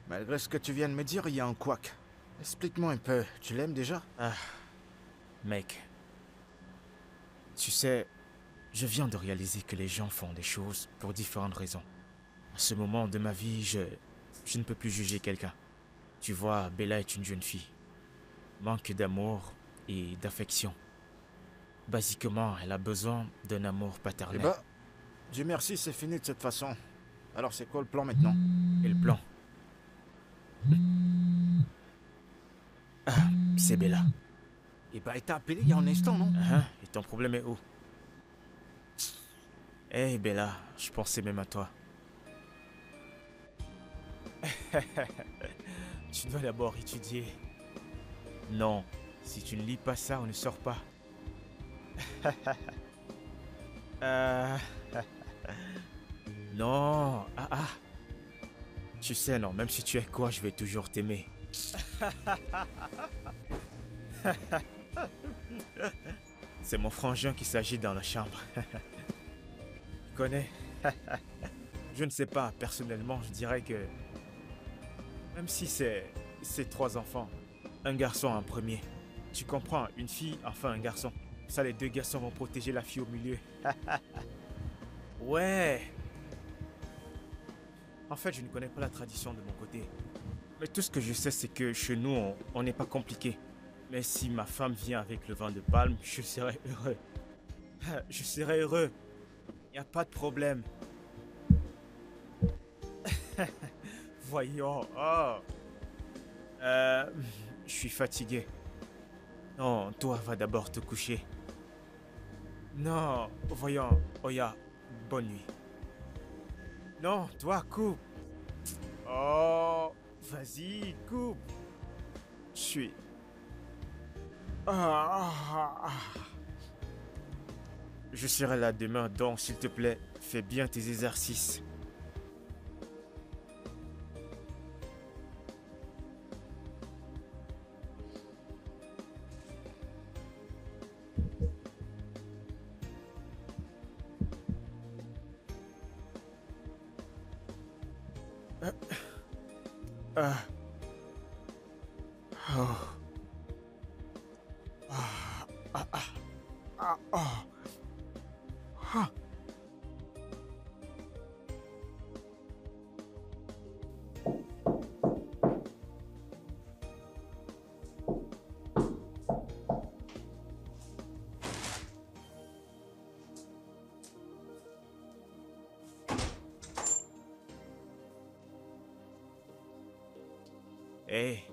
Malgré ce que tu viens de me dire, il y a un couac. Explique-moi un peu, tu l'aimes déjà? Ah, mec. Tu sais, je viens de réaliser que les gens font des choses pour différentes raisons. À ce moment de ma vie, je ne peux plus juger quelqu'un. Tu vois, Bella est une jeune fille. Manque d'amour et d'affection. Basiquement, elle a besoin d'un amour paternel. Eh bah, Dieu merci, c'est fini de cette façon. Alors c'est quoi le plan maintenant? Et le plan? c'est Bella. Eh ben, elle t'a appelé il y a un instant, non? Hein? Et ton problème est où? Eh Bella, je pensais même à toi. Tu dois d'abord étudier. Non, si tu ne lis pas ça, on ne sort pas. Non, Tu sais, non, même si tu es quoi, je vais toujours t'aimer. C'est mon frangin qui s'agit dans la chambre. Tu connais? Je ne sais pas, personnellement, je dirais que... Même si c'est 3 enfants, un garçon en premier. Tu comprends, une fille, enfin un garçon. Ça, les 2 garçons vont protéger la fille au milieu. Ouais. En fait, je ne connais pas la tradition de mon côté. Mais tout ce que je sais, c'est que chez nous, on n'est pas compliqué. Mais si ma femme vient avec le vin de palme, je serai heureux. Je serai heureux. Il n'y a pas de problème. Voyons. Oh. Je suis fatigué. Non, toi, va d'abord te coucher. Non, voyons. Oya, bonne nuit. Non, toi, coupe. Oh, vas-y, coupe. Je suis... Je serai là demain, donc s'il te plaît, fais bien tes exercices. Hey.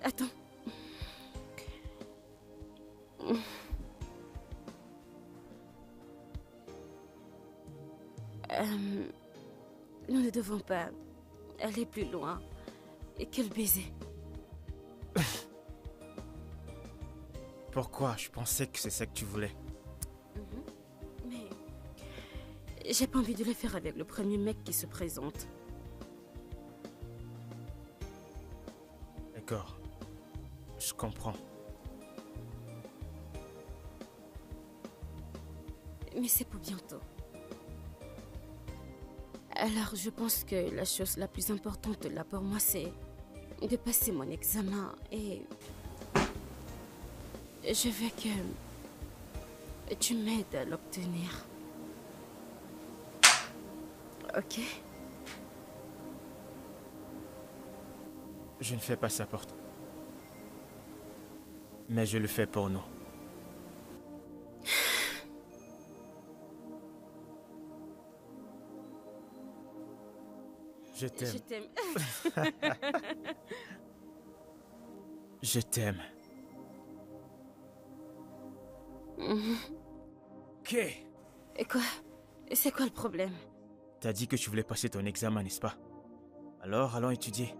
Attends. Nous ne devons pas aller plus loin. Et quel baiser. Pourquoi? Je pensais que c'est ça que tu voulais. Mais j'ai pas envie de le faire avec le premier mec qui se présente. D'accord. Je comprends. Mais c'est pour bientôt. Alors, je pense que la chose la plus importante là pour moi, c'est de passer mon examen et je veux que tu m'aides à l'obtenir. Ok? Je ne fais pas ça pour toi. Mais je le fais pour nous. Je t'aime. Je t'aime. Je t'aime. Ok. Et quoi? C'est quoi le problème? T'as dit que tu voulais passer ton examen, n'est-ce pas? Alors, allons étudier.